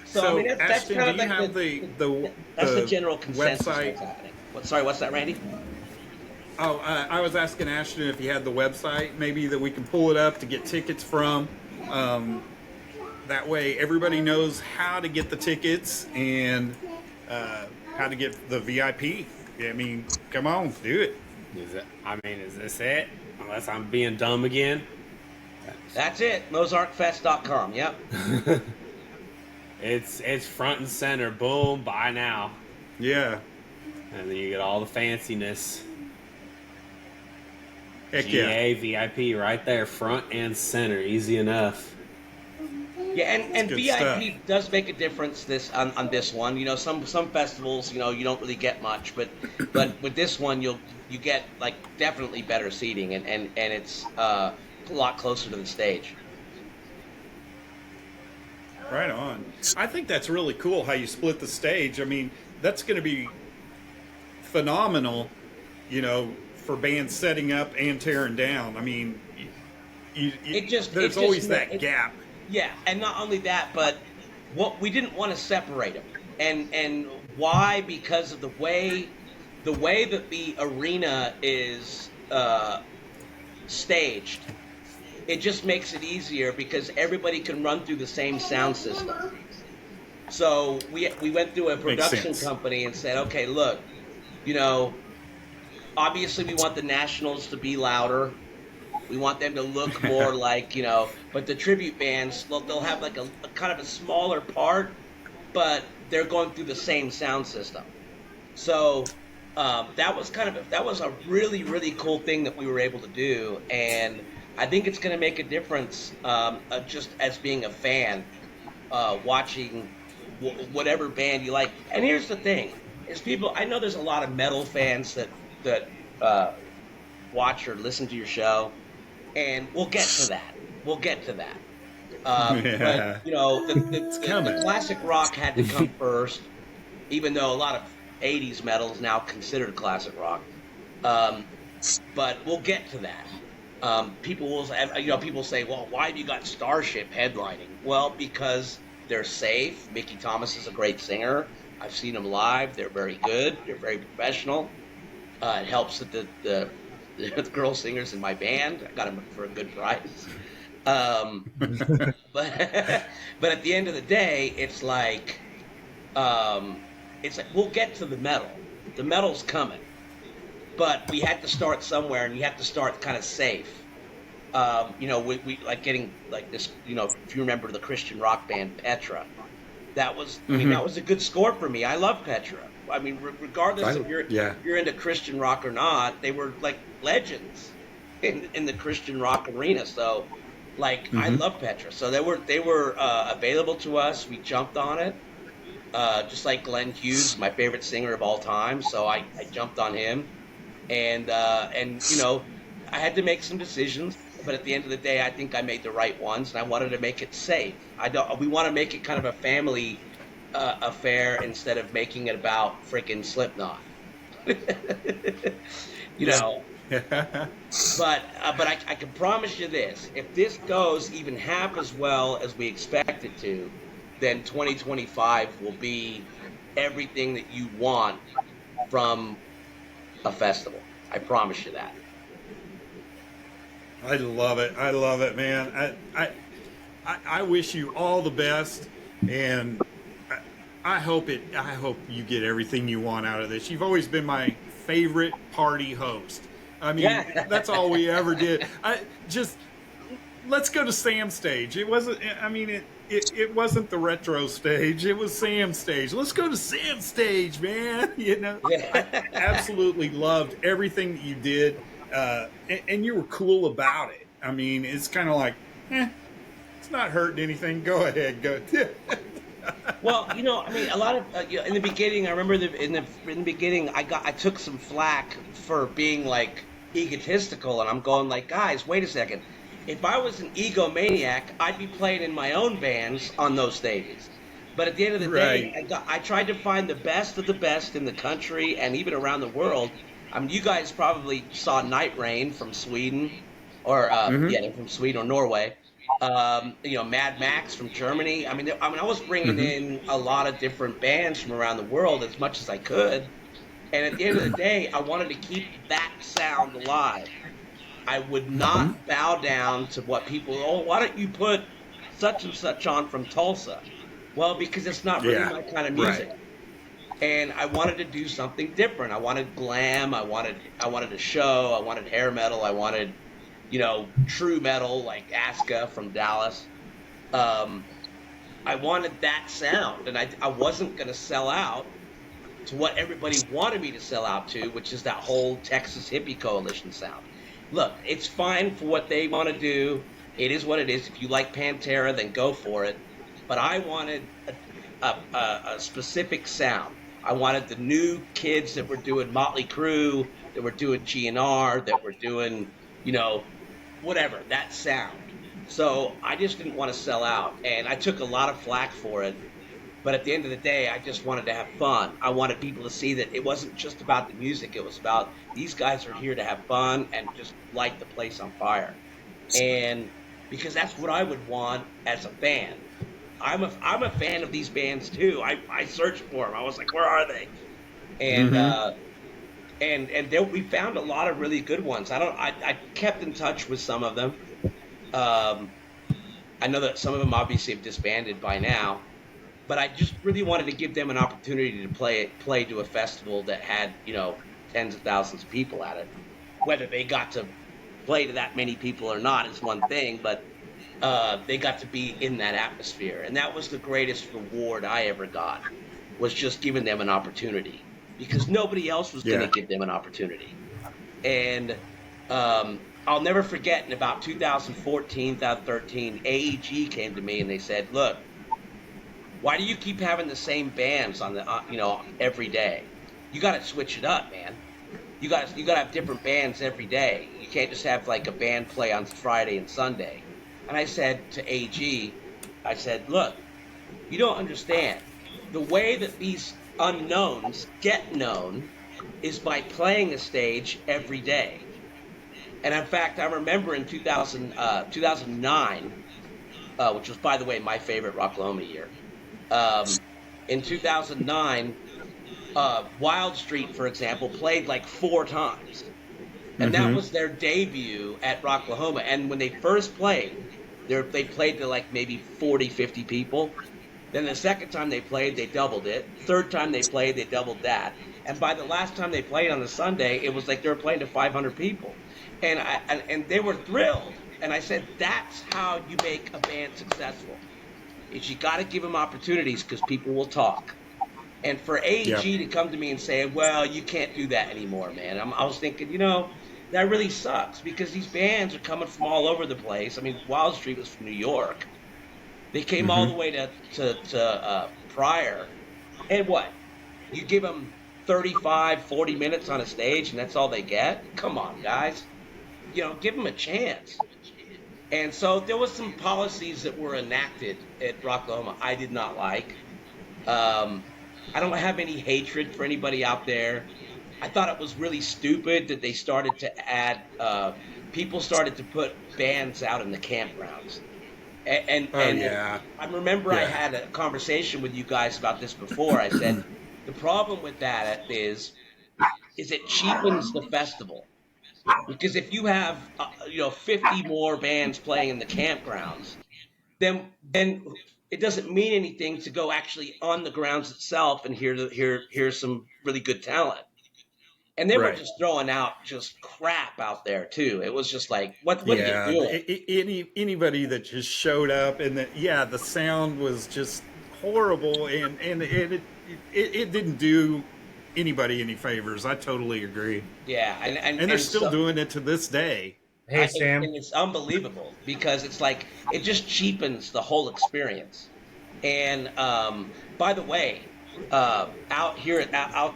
So I mean, that's Ashton, kind of do you like have the general consensus website? of what's happening. Sorry, what's that, Randy? Oh, I was asking Ashton if he had the website, maybe that we can pull it up to get tickets from. That way, everybody knows how to get the tickets and how to get the VIP. I mean, come on, do it. Is this it? Unless I'm being dumb again. That's it. MozartFest.com. Yep. It's front and center. Boom, buy now. Yeah. And then you get all the fanciness. Heck yeah. GA, VIP right there, front and center. Easy enough. Yeah, and good VIP stuff. does make a difference on this one. Some festivals, you don't really get much, but with this one you get like definitely better seating and it's a lot closer to the stage. Right on. I think that's really cool how you split the stage. I mean, that's going to be phenomenal, for bands setting up and tearing down. I mean, there's always that gap. Yeah, and not only that, but what we didn't want to separate them, and why? Because of the way that the arena is staged, it just makes it easier because everybody can run through the same sound system. So we went through a production company and said, okay, look, obviously we want the Nationals to be louder. We want them to look more like, but the tribute bands, they'll have like a kind of a smaller part, but they're going through the same sound system. So that was a really, really cool thing that we were able to do. And I think it's going to make a difference just as being a fan. watching whatever band you like. And here's the thing: is people. I know there's a lot of metal fans that watch or listen to your show, and we'll get to that. We'll get to that. But you know, the classic rock had to come first, even though a lot of '80s metal is now considered classic rock. But we'll get to that. People will, people say, "Well, why have you got Starship headlining?" Well, because they're safe. Mickey Thomas is a great singer. I've seen them live. They're very good. They're very professional. It helps that the girl singers in my band. I got them for a good price. But but at the end of the day, it's like we'll get to the metal. The metal's coming, but we had to start somewhere, and you have to start kind of safe. We like getting like this. If you remember the Christian rock band Petra, that was that was a good score for me. I love Petra. I mean, regardless if you're into Christian rock or not, they were like legends in the Christian rock arena. So, like, I love Petra. So they were available to us. We jumped on it, just like Glenn Hughes, my favorite singer of all time. So I jumped on him, and I had to make some decisions. But at the end of the day, I think I made the right ones, and I wanted to make it safe. We want to make it kind of a family affair instead of making it about freaking Slipknot. But I can promise you this: if this goes even half as well as we expect it to, then 2025 will be everything that you want from a festival. I promise you that. I love it, man. I wish you all the best, and I hope you get everything you want out of this. You've always been my favorite party host. I mean, that's all we ever did. Let's go to Sam's stage. It wasn't. I mean, it wasn't the retro stage. It was Sam's stage. Let's go to Sam's stage, man. I absolutely loved everything that you did, and you were cool about it. I mean, it's kind of like, it's not hurting anything. Go ahead, go. Well, I mean, a lot of in the beginning, I remember in the beginning, I took some flack for being like egotistical, and I'm going like, guys, wait a second. If I was an egomaniac, I'd be playing in my own bands on those stages. But at the end of the day, I tried to find the best of the best in the country and even around the world. I mean, you guys probably saw Night Rain from Sweden, or from Sweden or Norway. Mad Max from Germany. I mean, I was bringing in a lot of different bands from around the world as much as I could. And at the end of the day, I wanted to keep that sound alive. I would not bow down to what people, why don't you put such and such on from Tulsa? Well, because it's not really my kind of music. Right. And I wanted to do something different. I wanted glam. I wanted a show. I wanted hair metal. I wanted, true metal like Aska from Dallas. I wanted that sound, and I wasn't going to sell out to what everybody wanted me to sell out to, which is that whole Texas hippie coalition sound. Look, it's fine for what they want to do. It is what it is. If you like Pantera, then go for it. But I wanted a specific sound. I wanted the new kids that were doing Motley Crue, that were doing GNR, that were doing, whatever, that sound. So I just didn't want to sell out. And I took a lot of flack for it. But at the end of the day, I just wanted to have fun. I wanted people to see that it wasn't just about the music. It was about these guys are here to have fun and just light the place on fire. And because that's what I would want as a fan. I'm a fan of these bands too. I searched for them. I was like, where are they? And we found a lot of really good ones. I kept in touch with some of them. I know that some of them obviously have disbanded by now. But I just really wanted to give them an opportunity to play to a festival that had, tens of thousands of people at it. Whether they got to play to that many people or not is one thing, but they got to be in that atmosphere. And that was the greatest reward I ever got, was just giving them an opportunity. Because nobody else was going to give them an opportunity. And I'll never forget, in about 2014, 2013, AEG came to me and they said, look, Why do you keep having the same bands on the every day? You got to switch it up, man. You got to have different bands every day. You can't just have like a band play on Friday and Sunday. And I said to AG, I said, look, you don't understand. The way that these unknowns get known is by playing a stage every day. And in fact, I remember in 2009, which was, by the way, my favorite Rocklahoma year. In 2009, Wild Street, for example, played like 4 times. And that was their debut at Rocklahoma. And when they first played, they played to like maybe 40, 50 people. Then the second time they played, they doubled it. Third time they played, they doubled that. And by the last time they played on the Sunday, it was like they were playing to 500 people. And they were thrilled. And I said, that's how you make a band successful. Is you got to give them opportunities because people will talk. And for AG to come to me and say, well, you can't do that anymore, man. I was thinking, that really sucks because these bands are coming from all over the place. I mean, Wild Street was from New York. They came all the way to Pryor. And what? You give them 35, 40 minutes on a stage and that's all they get? Come on, guys. Give them a chance. And so there was some policies that were enacted at Rocklahoma I did not like. I don't have any hatred for anybody out there. I thought it was really stupid that they started to add, people started to put bands out in the campgrounds. And I remember I had a conversation with you guys about this before. I said, the problem with that is it cheapens the festival. Because if you have 50 more bands playing in the campgrounds, then it doesn't mean anything to go actually on the grounds itself and hear some really good talent. And they were just throwing out just crap out there too. It was just like, what are you doing? Anybody that just showed up and the sound was just horrible and it didn't do anybody any favors. I totally agree. Yeah, and they're still doing it to this day. Hey, Sam. And it's unbelievable because it's like it just cheapens the whole experience. And by the way, out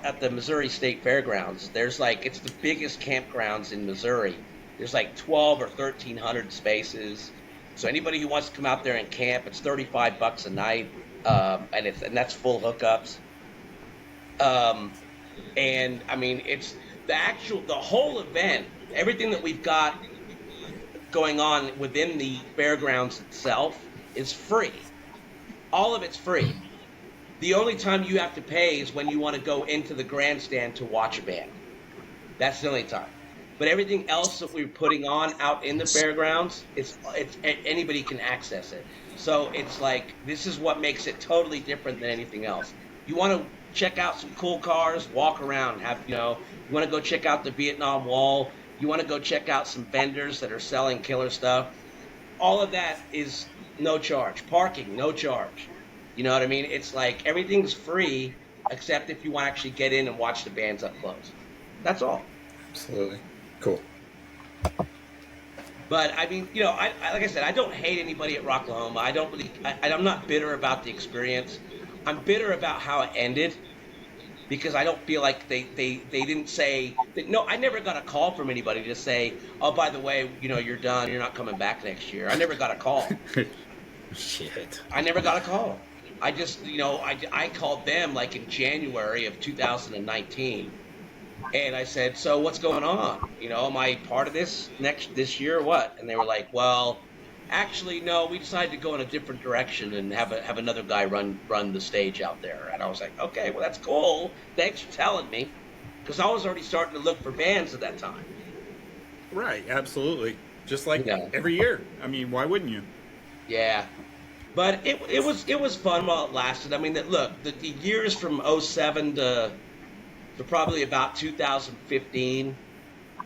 at the Missouri State Fairgrounds, there's it's the biggest campgrounds in Missouri. There's like 12 or 1,300 spaces. So anybody who wants to come out there and camp, it's $35 a night, and that's full hookups. And I mean, it's the whole event, everything that we've got going on within the fairgrounds itself is free. All of it's free. The only time you have to pay is when you want to go into the grandstand to watch a band. That's the only time. But everything else that we're putting on out in the fairgrounds, it's anybody can access it. So it's like, this is what makes it totally different than anything else. You want to check out some cool cars, walk around, you want to go check out the Vietnam Wall, you want to go check out some vendors that are selling killer stuff. All of that is no charge. Parking, no charge. You know what I mean? It's like everything's free except if you want to actually get in and watch the bands up close. That's all. Absolutely. Cool. But I mean, like I said, I don't hate anybody at Rocklahoma. I'm not bitter about the experience. I'm bitter about how it ended because I don't feel like they didn't say that. No, I never got a call from anybody to say, oh, by the way, you're done. You're not coming back next year. I never got a call. Shit. I never got a call. I just, I called them like in January of 2019. And I said, so what's going on? Am I part of this year or what? And they were like, well, actually, no, we decided to go in a different direction and have another guy run the stage out there. And I was like, okay, well, that's cool. Thanks for telling me. Because I was already starting to look for bands at that time. Right, absolutely. Just like every year. I mean, why wouldn't you? Yeah. But it was fun while it lasted. I mean, the years from 07 to probably about 2015,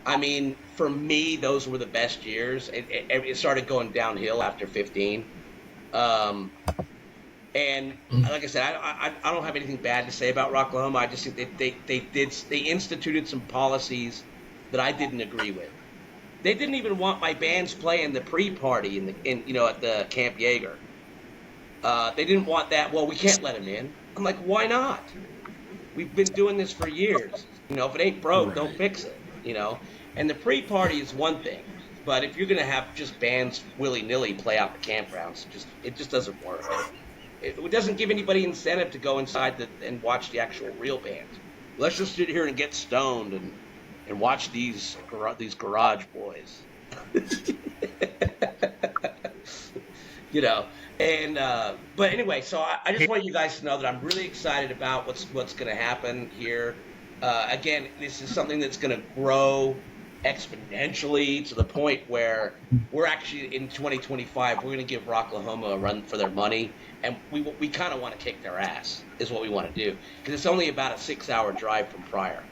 I mean, for me, those were the best years. It started going downhill after 15. And like I said, I don't have anything bad to say about Rocklahoma. I just think they instituted some policies that I didn't agree with. They didn't even want my bands playing the pre-party at the Camp Jaeger. They didn't want that. Well, we can't let them in. I'm like, why not? We've been doing this for years. You know, if it ain't broke, don't fix it. You know, and the pre-party is one thing, but if you're gonna have just bands willy-nilly play out the campgrounds, it just doesn't work. It doesn't give anybody incentive to go inside and watch the actual real band. Let's just sit here and get stoned and watch these garage boys. You know, and but anyway, so I just want you guys to know that I'm really excited about what's going to happen here. Again, this is something that's going to grow exponentially to the point where we're actually in 2025 we're going to give Rocklahoma a run for their money, and we kind of want to kick their ass is what we want to do, because it's only about a 6-hour drive from Pryor.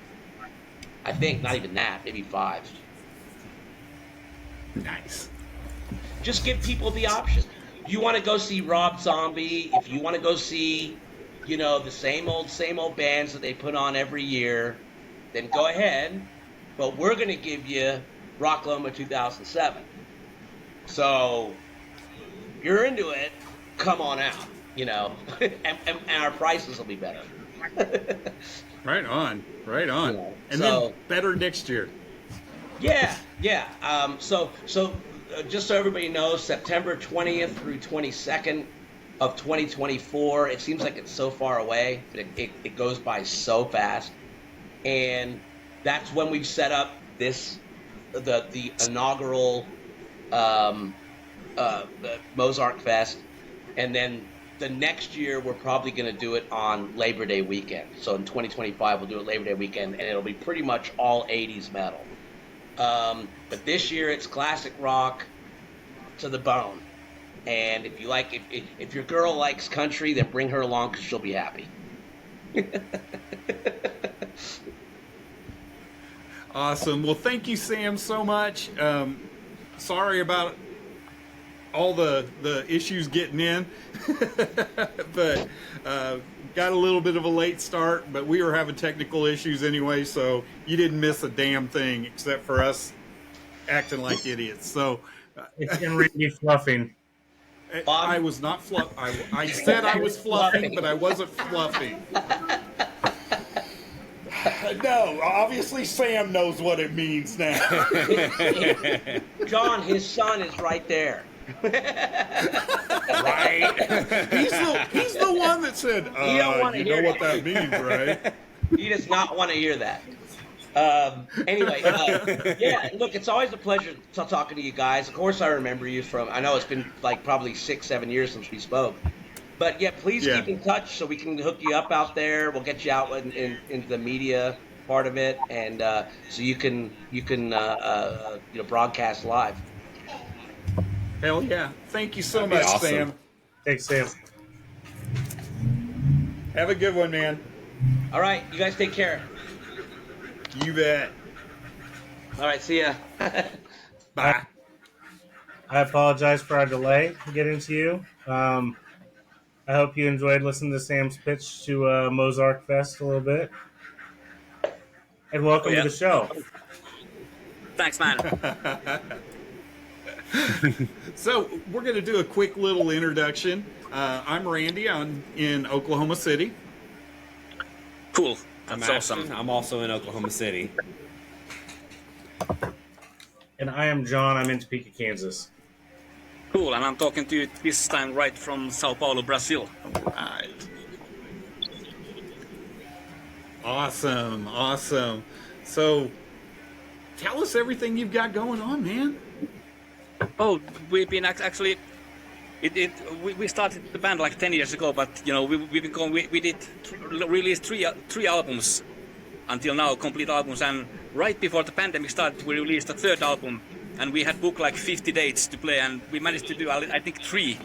I think not even that, maybe 5. Nice. Just give people the option. If you want to go see Rob Zombie, if you want to go see, you know, the same old bands that they put on every year, then go ahead. But we're going to give you Rocklahoma 2007. So, if you're into it, come on out, you know, and our prices will be better. Right on. Yeah. And then better next year. Yeah. So just so everybody knows, September 20th through 22nd of 2024. It seems like it's so far away, but it goes by so fast. And that's when we've set up the inaugural Mozart Fest, and then the next year we're probably going to do it on Labor Day weekend. So in 2025 we'll do it Labor Day weekend, and it'll be pretty much all 80s metal. But this year it's classic rock to the bone. And if you like, if your girl likes country, then bring her along because she'll be happy. Awesome. Well, thank you, Sam, so much. Sorry about all the issues getting in, but got a little bit of a late start, but we were having technical issues anyway, so you didn't miss a damn thing except for us acting like idiots. So It's going to be fluffing. I was not I said I was fluffing, but I wasn't fluffing. No, obviously Sam knows what it means now. John, his son is right there. Right. He's the one that said, You don't want to you know hear what that means, right? He does not want to hear that. Anyway, yeah, look, it's always a pleasure talking to you guys. Of course, I remember you from, I know it's been like probably 6-7 years since we spoke. But yeah, please keep in touch so we can hook you up out there. We'll get you out into the media part of it, and so you can broadcast live. Hell yeah. Thank you so much, awesome. Sam. Thanks, Sam. Have a good one, man. All right, you guys take care. You bet. All right, see ya. Bye. I apologize for our delay getting to you. I hope you enjoyed listening to Sam's pitch to Mozart Fest a little bit. And welcome to the show. Thanks, man. So we're going to do a quick little introduction. I'm Randy. I'm in Oklahoma City. Cool. I'm That's awesome. Ashton. I'm also in Oklahoma City. And I am John. I'm in Topeka, Kansas. Cool, and I'm talking to you this time right from Sao Paulo, Brazil. Right. Awesome. So tell us everything you've got going on, man. Oh, we've been actually. We started the band like 10 years ago, but you know we've been going. We did released three albums until now, complete albums, and right before the pandemic started, we released a third album, and we had booked like 50 dates to play, and we managed to do I think 3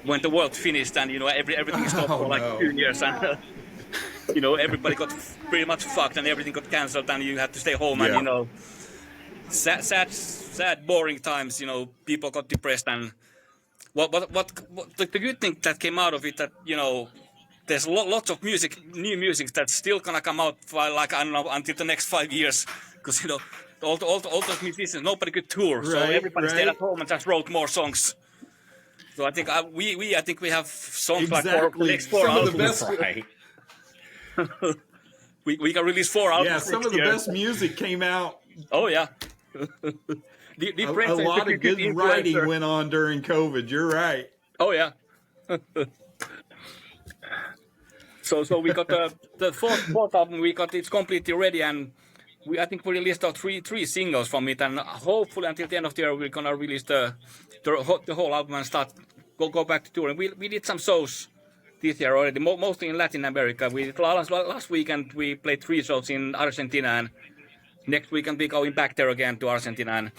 when the world finished, and you know everything stopped for like 2 years, and you know everybody got pretty much fucked, and everything got cancelled, and you had to stay home, and you know sad boring times. You know people got depressed, and what the good thing that came out of it, that you know there's lots of new music that's still gonna come out for like I don't know until the next 5 years, because you know all those musicians, nobody could tour, so everybody stayed at home and just wrote more songs. So I think I think we have songs like Exactly. next 4 Some of the albums. best. Right. We can release 4 albums. Yeah, some next of the year. best music came out. Oh yeah. A lot of good writing went on during COVID. You're right. Oh yeah. So we got the fourth album. We got it's completely ready, and I think we released three singles from it, and hopefully until the end of the year we're gonna release the whole album and start go back to touring. We did some shows this year already, mostly in Latin America. We did last weekend we played 3 shows in Argentina, and next weekend we're going back there again to Argentina. And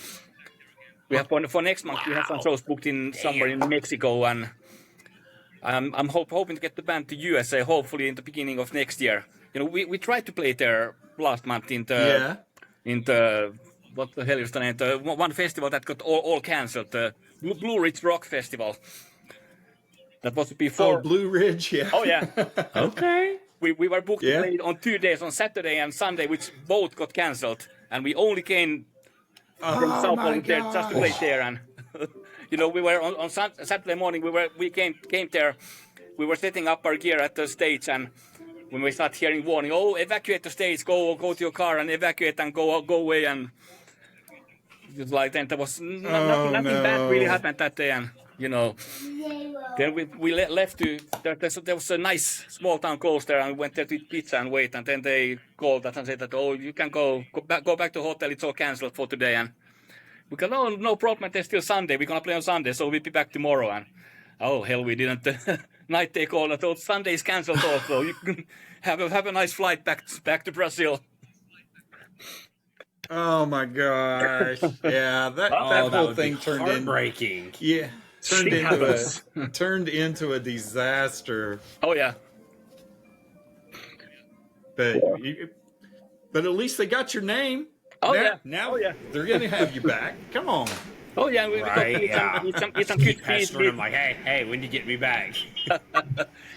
we have for next month we have some shows booked in somewhere in Mexico, and I'm hoping to get the band to USA hopefully in the beginning of next year. You know, we tried to play there last month in the what the hell is the name? The one festival that got all cancelled, the Blue Ridge Rock Festival. That was before. Oh, Blue Ridge, yeah. Oh yeah. Okay. We were booked to play on 2 days, on Saturday and Sunday, which both got cancelled, and we only came from South Poland there just to play there. And you know, we were on Saturday morning. We came there. We were setting up our gear at the stage, and when we start hearing warning, oh, evacuate the stage, go to your car and evacuate and go away, and it was like then there was nothing bad really happened that day, and you know. Then we left to there was a nice small town close there, and we went there to eat pizza and wait, and then they called us and said that, oh, you can go back to the hotel, it's all cancelled for today. And we go, no problem, there's still Sunday, we're gonna play on Sunday, so we'll be back tomorrow. And oh hell, we didn't. Night they called us, oh, Sunday is cancelled also. You can have a nice flight back to Brazil. Oh my gosh! Yeah, that whole thing turned heartbreaking. Turned into a disaster. Oh yeah. But at least they got your name. Oh now they're gonna have you back. Come on. Oh yeah, we got eat some good food. I'm like, hey, when you get me back?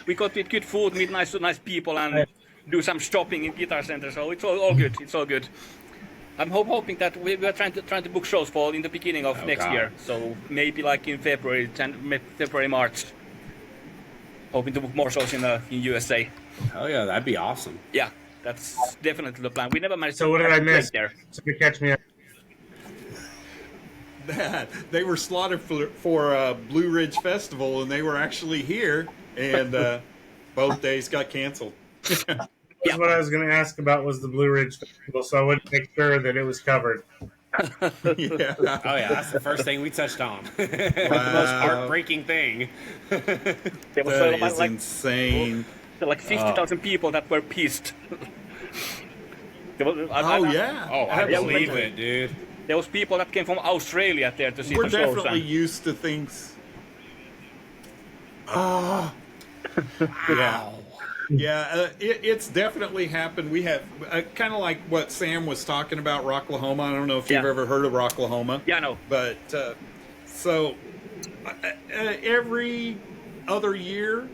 We got to eat good food, meet nice people, and do some shopping in Guitar Center. So it's all good. It's all good. I'm hoping that we are trying to book shows for in the beginning of next year. So maybe like in February, March. Hoping to book more shows in USA. Oh yeah, that'd be awesome. Yeah, that's definitely the plan. We never managed. So what did I miss? There. So you catch me up. That they were slotted for Blue Ridge Festival, and they were actually here, and both days got canceled. That's what I was going to ask about was the Blue Ridge Festival, so I would make sure that it was covered. Yeah. Oh yeah, that's the first thing we touched on. The most heartbreaking thing. There was That is insane. Like 50,000 people that were pissed. I believe it, dude. There was people that came from Australia there to see We're the shows. definitely used to things. Wow. Yeah, it's definitely happened. We have kind of like what Sam was talking about, Rocklahoma. I don't know if you've ever heard of Rocklahoma. Yeah, I know. But so every other year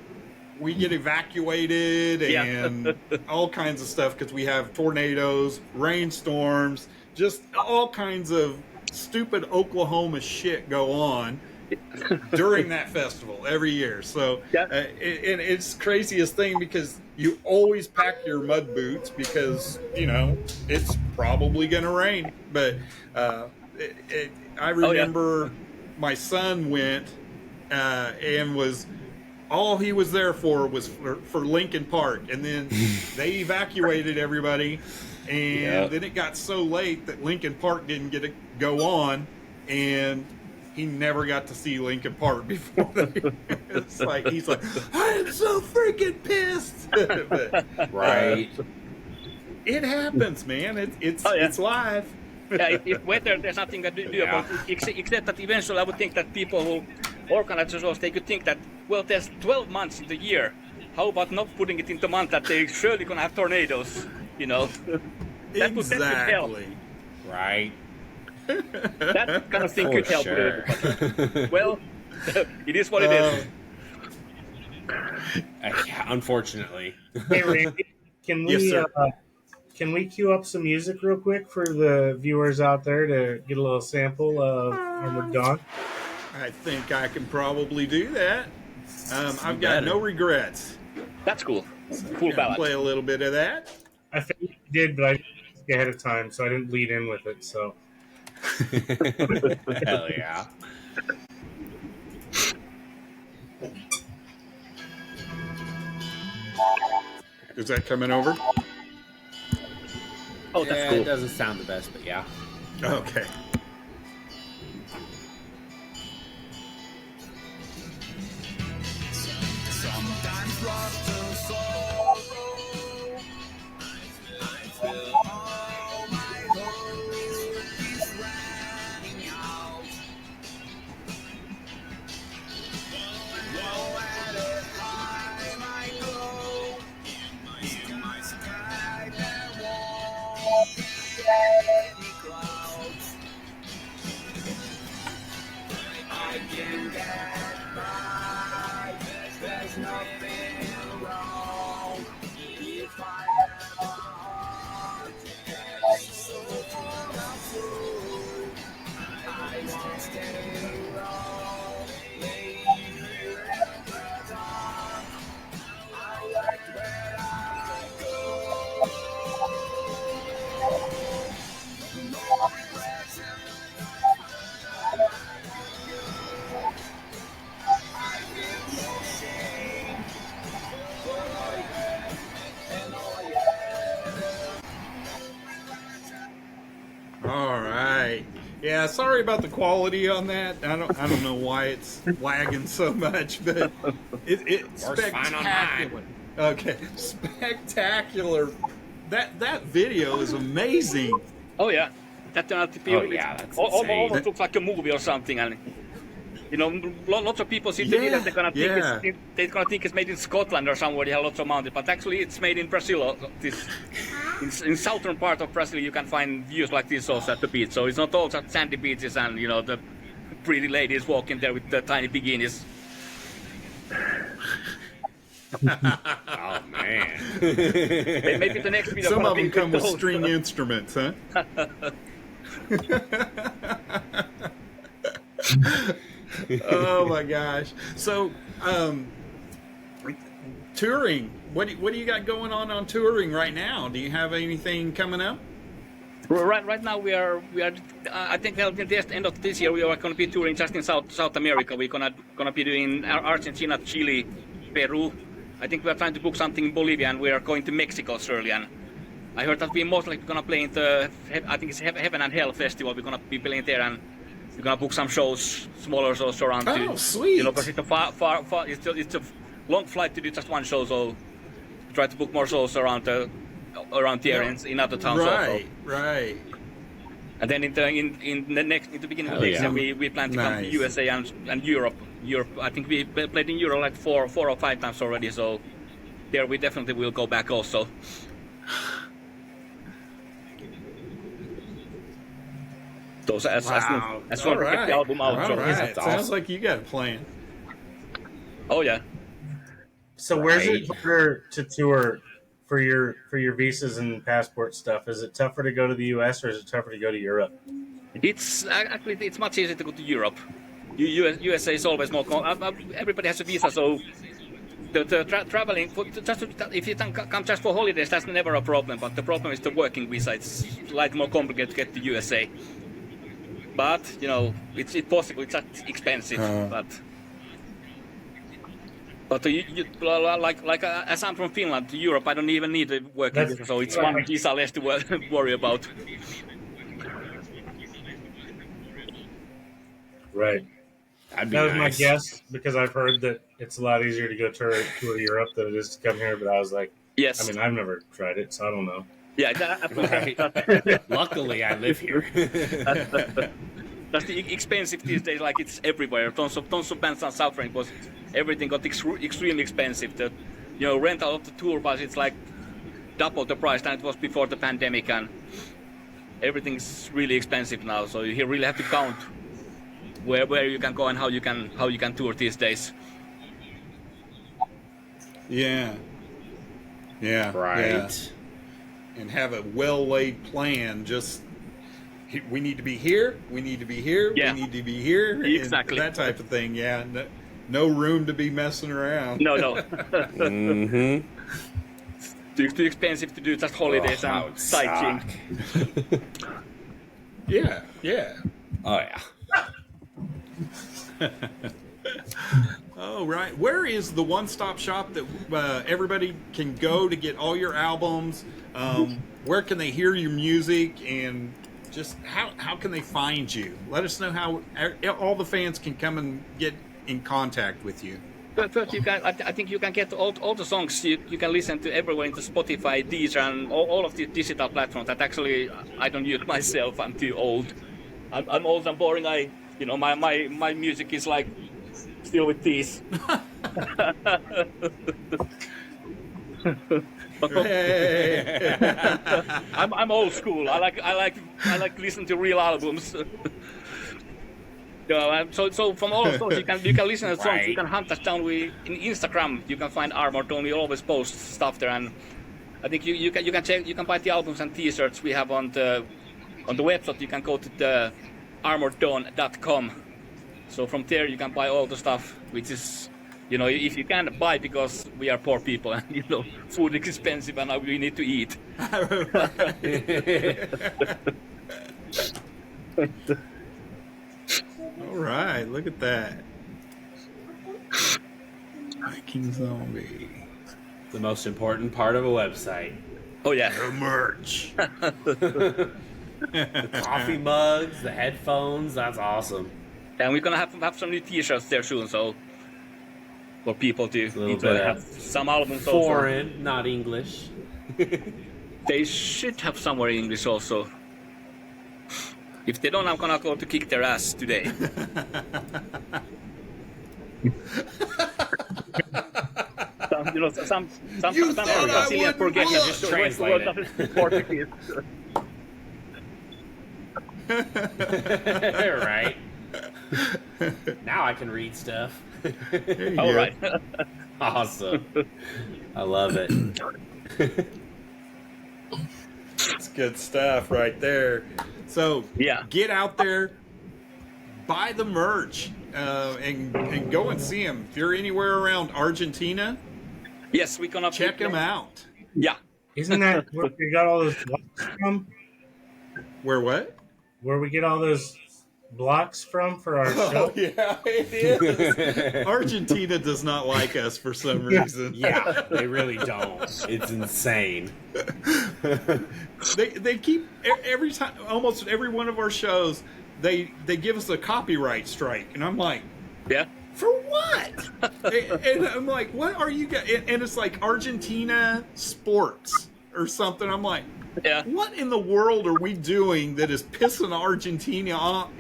we get evacuated and all kinds of stuff because we have tornadoes, rainstorms, just all kinds of stupid Oklahoma shit go on during that festival every year. So it's craziest thing because you always pack your mud boots because you know it's probably gonna rain. But I remember my son went and was all he was there for was for Lincoln Park, and then they evacuated everybody, and then it got so late that Lincoln Park didn't get to go on, and he never got to see Lincoln Park before. It's like he's like, I'm so freaking pissed. But, Right. It happens, man. It's live. If weather, there's nothing to do about it, except that eventually I would think that people who organize the shows, they could think that, well, there's 12 months in the year. How about not putting it in the month that they're surely going to have tornadoes, you know? That would help. Right. That kind of thing could help. Sure. But, well, it is what it is. Yeah, unfortunately. Hey, Randy, can we Yes, sir. Can we cue up some music real quick for the viewers out there to get a little sample of Armored Dawn? I think I can probably do that. I've got no regrets. That's cool. Cool ballad. Play a little bit of that. I think you did, but I didn't ask ahead of time, so I didn't lead in with it. So Hell yeah. Is that coming over? Oh, that's Yeah, cool. it doesn't sound the best, but yeah. Okay. All right. Yeah, sorry about the quality on that. I don't know why it's lagging so much, but it's Works fine on spectacular. Okay, spectacular. That video is amazing. Oh yeah, that turned out to be. Oh, yeah, that's almost looks like a movie or something, and you know, lots of people see the video, they're gonna think it's made in Scotland or somewhere. They have lots of mountains, but actually it's made in Brazil. In southern part of Brazil, you can find views like this also at the beach. So it's not all just sandy beaches and you know the pretty ladies walking there with the tiny bikinis. Oh man. Maybe the next video. Some gonna of them be come with those. string instruments, huh? Oh my gosh! So, touring. What do you got going on touring right now? Do you have anything coming up? Right now we are. I think at the end of this year we are going to be touring just in South America. We're gonna be doing Argentina, Chile, Peru. I think we are trying to book something in Bolivia, and we are going to Mexico shortly. And I heard that we're most likely gonna play in the I think it's Heaven and Hell festival. We're gonna be playing there, and we're gonna book some shows, smaller shows around. Oh, sweet! You know, because it's a far. It's a long flight to do just one show, so try to book more shows around the area in other towns also. Right. And then in the beginning of next year, we plan to come to USA and Europe. I think we played in Europe like four or five times already. So there we definitely will go back also. Those as soon as we get the album out. All So right. Sounds like you got a plan. Oh yeah. So where's it harder to tour for your visas and passport stuff? Is it tougher to go to the US or is it tougher to go to Europe? It's actually it's much easier to go to Europe. USA is always more. Everybody has a visa, so the traveling if you come just for holidays, that's never a problem. But the problem is the working visa. It's slightly more complicated to get to USA. But you know, it's possible. It's just expensive. But as I'm from Finland to Europe, I don't even need a working visa, so it's one visa less to worry about. Right. That'd be That was my nice. guess because I've heard that it's a lot easier to go tour Europe than it is to come here. But I was like, Yes. I mean, I've never tried it, so I don't know. Yeah. Luckily, I live here. That's the expensive these days. Like it's everywhere. Tons of bands are suffering because everything got extremely expensive. The rental of the tour bus, it's like double the price than it was before the pandemic, and everything's really expensive now. So you really have to count where you can go and how you can tour these days. Yeah. Right. Yeah. And have a well-laid plan. Just we need to be here, we need to be here, Yeah. we need to be here, Exactly. and that type of thing. Yeah, no room to be messing around. No, no. Mm-hmm. Too expensive to do just holidays that and would sightseeing. suck. Yeah, yeah. Oh yeah. Oh, right. Where is the one-stop shop that everybody can go to get all your albums? Where can they hear your music? And just how can they find you? Let us know how all the fans can come and get in contact with you. But first, you can. I think you can get all the songs. You can listen to everywhere into Spotify, Deezer, and all of the digital platforms. That actually I don't use myself. I'm too old. I'm old and boring. My music is like still with these. Hey. I'm old school. I like listen to real albums. So from all of those you can listen to songs. Right. You can hunt us down. In Instagram you can find Armor Tone. We always post stuff there, and I think you can check. You can buy the albums and T-shirts we have on the website. You can go to the armordawn.com. So from there you can buy all the stuff, which is, if you can buy, because we are poor people and food is expensive and we need to eat. All right, look at that. Viking Zombie. The most important part of a website. Oh yeah. The merch. The coffee mugs, the headphones. That's awesome. And we're gonna have some new T-shirts there soon, so for people to little bit have of some albums also. Foreign, not English. They should have somewhere in English also. If they don't, I'm gonna go to kick their ass today. Some Brazilian forget to just translate translate it Portuguese. Right. Now I can read stuff. All right. Awesome. I love it. It's good stuff right there. So Yeah. get out there, buy the merch, and go and see them. If you're anywhere around Argentina, Yes, we're gonna check them out. Yeah. Isn't that where we got all those blocks from? Where what? Where we get all those blocks from for our Oh show? yeah, it is. Argentina does not like us for some reason. Yeah, they really don't. It's insane. They keep every time, almost every one of our shows, they give us a copyright strike, and I'm like, Yeah. for what? and I'm like, what are you guys? And it's like Argentina sports or something. I'm like, Yeah. what in the world are we doing that is pissing Argentina off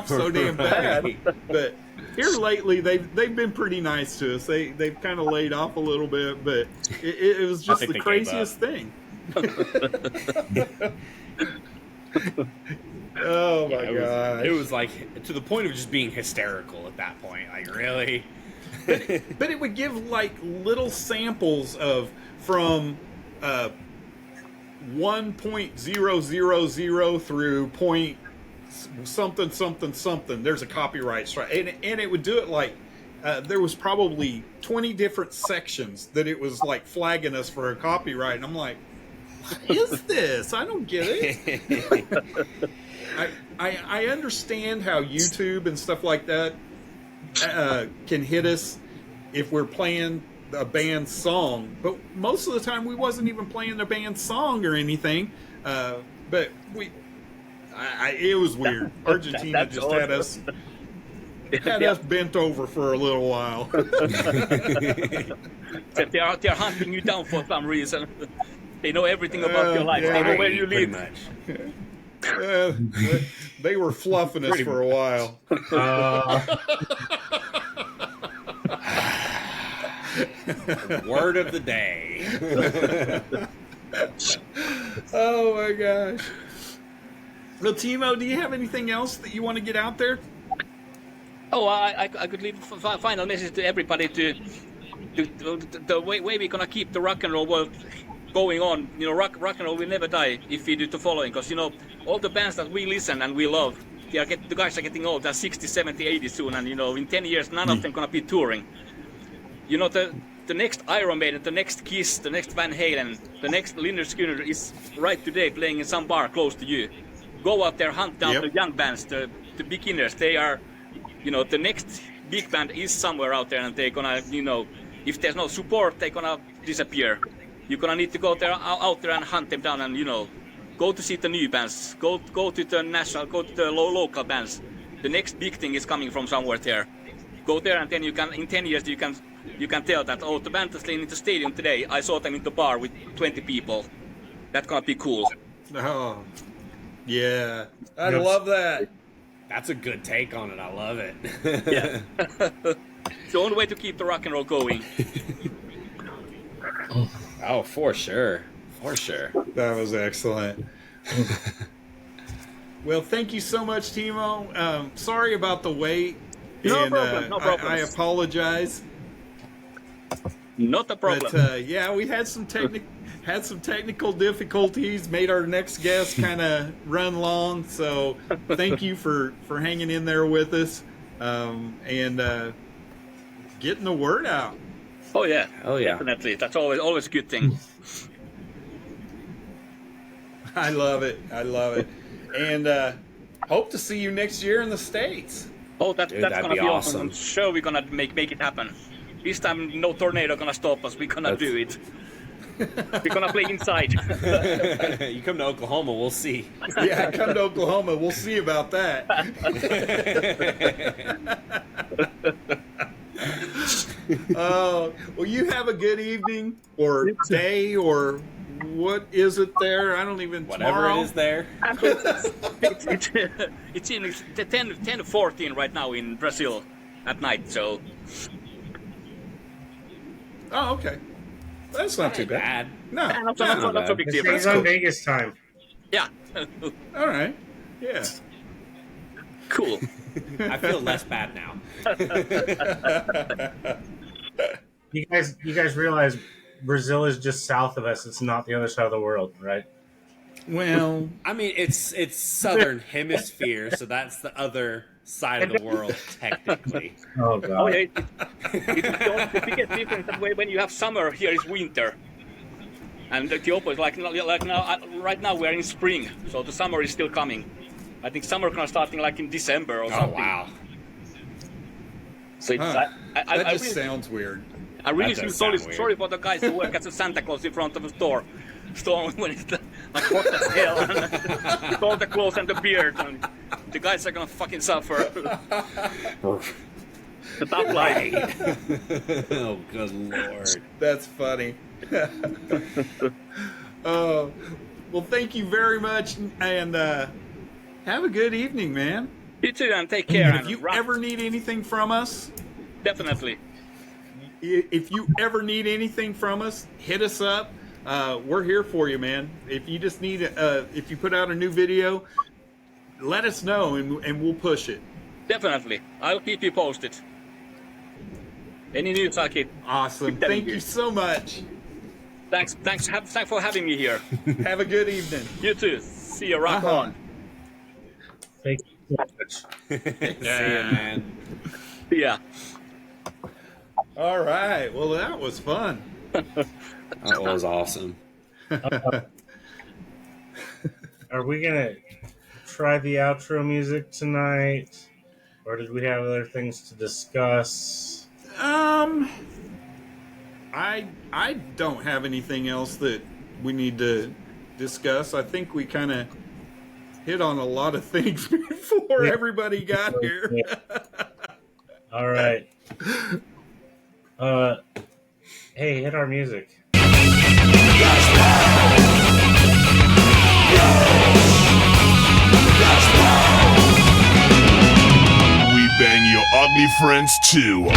so damn bad? Right. But here lately, they've been pretty nice to us. They've kind of laid off a little bit, but it was just think the they gave craziest thing. Oh my god! It was like to the point of just being hysterical at that point. Like, really? But it would give like little samples from 1.000 through point something. There's a copyright strike, and it would do it like there was probably 20 different sections that it was like flagging us for a copyright, and I'm like, what is this? I don't get it. I understand how YouTube and stuff like that can hit us if we're playing a band's song, but most of the time we wasn't even playing the band's song or anything. But it was weird. Argentina that's just had us bent over for a little while. They're hunting you down for some reason. They know everything about your life. They know where you Pretty live. much. They were fluffing us for a while. Word of the day. Oh my gosh. Well, Timo, do you have anything else that you want to get out there? Oh, I could leave a final message to everybody to the way we're gonna keep the rock and roll world going on. Rock and roll will never die if we do the following, because all the bands that we listen and we love, the guys are getting old. They're 60, 70, 80 soon, and in 10 years, none of them gonna be touring. The next Iron Maiden, the next Kiss, the next Van Halen, the next Lynyrd Skynyrd is right today playing in some bar close to you. Go out there, hunt down the young bands, the beginners. They are, the next big band is somewhere out there, and they're gonna, if there's no support, they're gonna disappear. You're gonna need to go out there and hunt them down, and go to see the new bands. Go to the national, go to the local bands. The next big thing is coming from somewhere there. Go there, and then you can, in 10 years, you can tell that, the band is playing in the stadium today. I saw them in the bar with 20 people. That's gonna be cool. Oh, yeah. I love that. That's a good take on it. I love it. Yeah. It's the only way to keep the rock and roll going. Oh, for sure. For sure. That was excellent. Well, thank you so much, Timo. Sorry about the wait. No problem. No problem. I apologize. Not a problem. But yeah, we had some technical difficulties. Made our next guest kind of run long. So thank you for hanging in there with us and getting the word out. Oh yeah. Oh yeah. Definitely. That's always a good thing. I love it. I love it. And hope to see you next year in the States. Oh, that's gonna be awesome. I'm awesome. sure we're gonna make it happen. This time, no tornado gonna stop us. We're gonna do it. We're gonna play inside. You come to Oklahoma, we'll see. Yeah, come to Oklahoma. We'll see about that. Oh, well, you have a good evening or day or what is it there? I don't even Whatever tomorrow? it is there. It's 10:14 right now in Brazil at night. So. Oh, okay. That's not too bad. No, Not so big deal. It's on Vegas time. Yeah. all right. Yeah. Cool. I feel less bad now. You guys realize Brazil is just south of us. It's not the other side of the world, right? Well, I mean, it's southern hemisphere, so that's the other side of the world, technically. Oh god. Oh yeah. It's the biggest difference that when you have summer, here is winter. And the opposite, like now, right now we're in spring, so the summer is still coming. I think summer gonna starting like in December or something. Oh wow! So it's, that I just really, sounds weird. I really That feel does sorry, sound weird. sorry for the guys who work as a Santa Claus in front of a store when it's like hot as hell, and with all the clothes and the beard, and the guys are gonna fucking suffer. The top line. Oh, good lord! That's funny. Oh, well, thank you very much, and have a good evening, man. You too, and take care. If you ever need anything from us, definitely. if you ever need anything from us, hit us up. We're here for you, man. If you just need, if you put out a new video, let us know, and we'll push it. Definitely, I'll keep you posted. Any news, I'll keep. Awesome. Keep telling Thank you so much. Thanks for having me here. Have a good evening. You too. See you. Rock Uh-huh. on. Thank you so much. See ya, man. Yeah. All right. Well, that was fun. That was awesome. Are we gonna try the outro music tonight, or did we have other things to discuss? I don't have anything else that we need to discuss. I think we kind of hit on a lot of things before everybody got here. All right. Hey, hit our music. We bang your ugly friends too.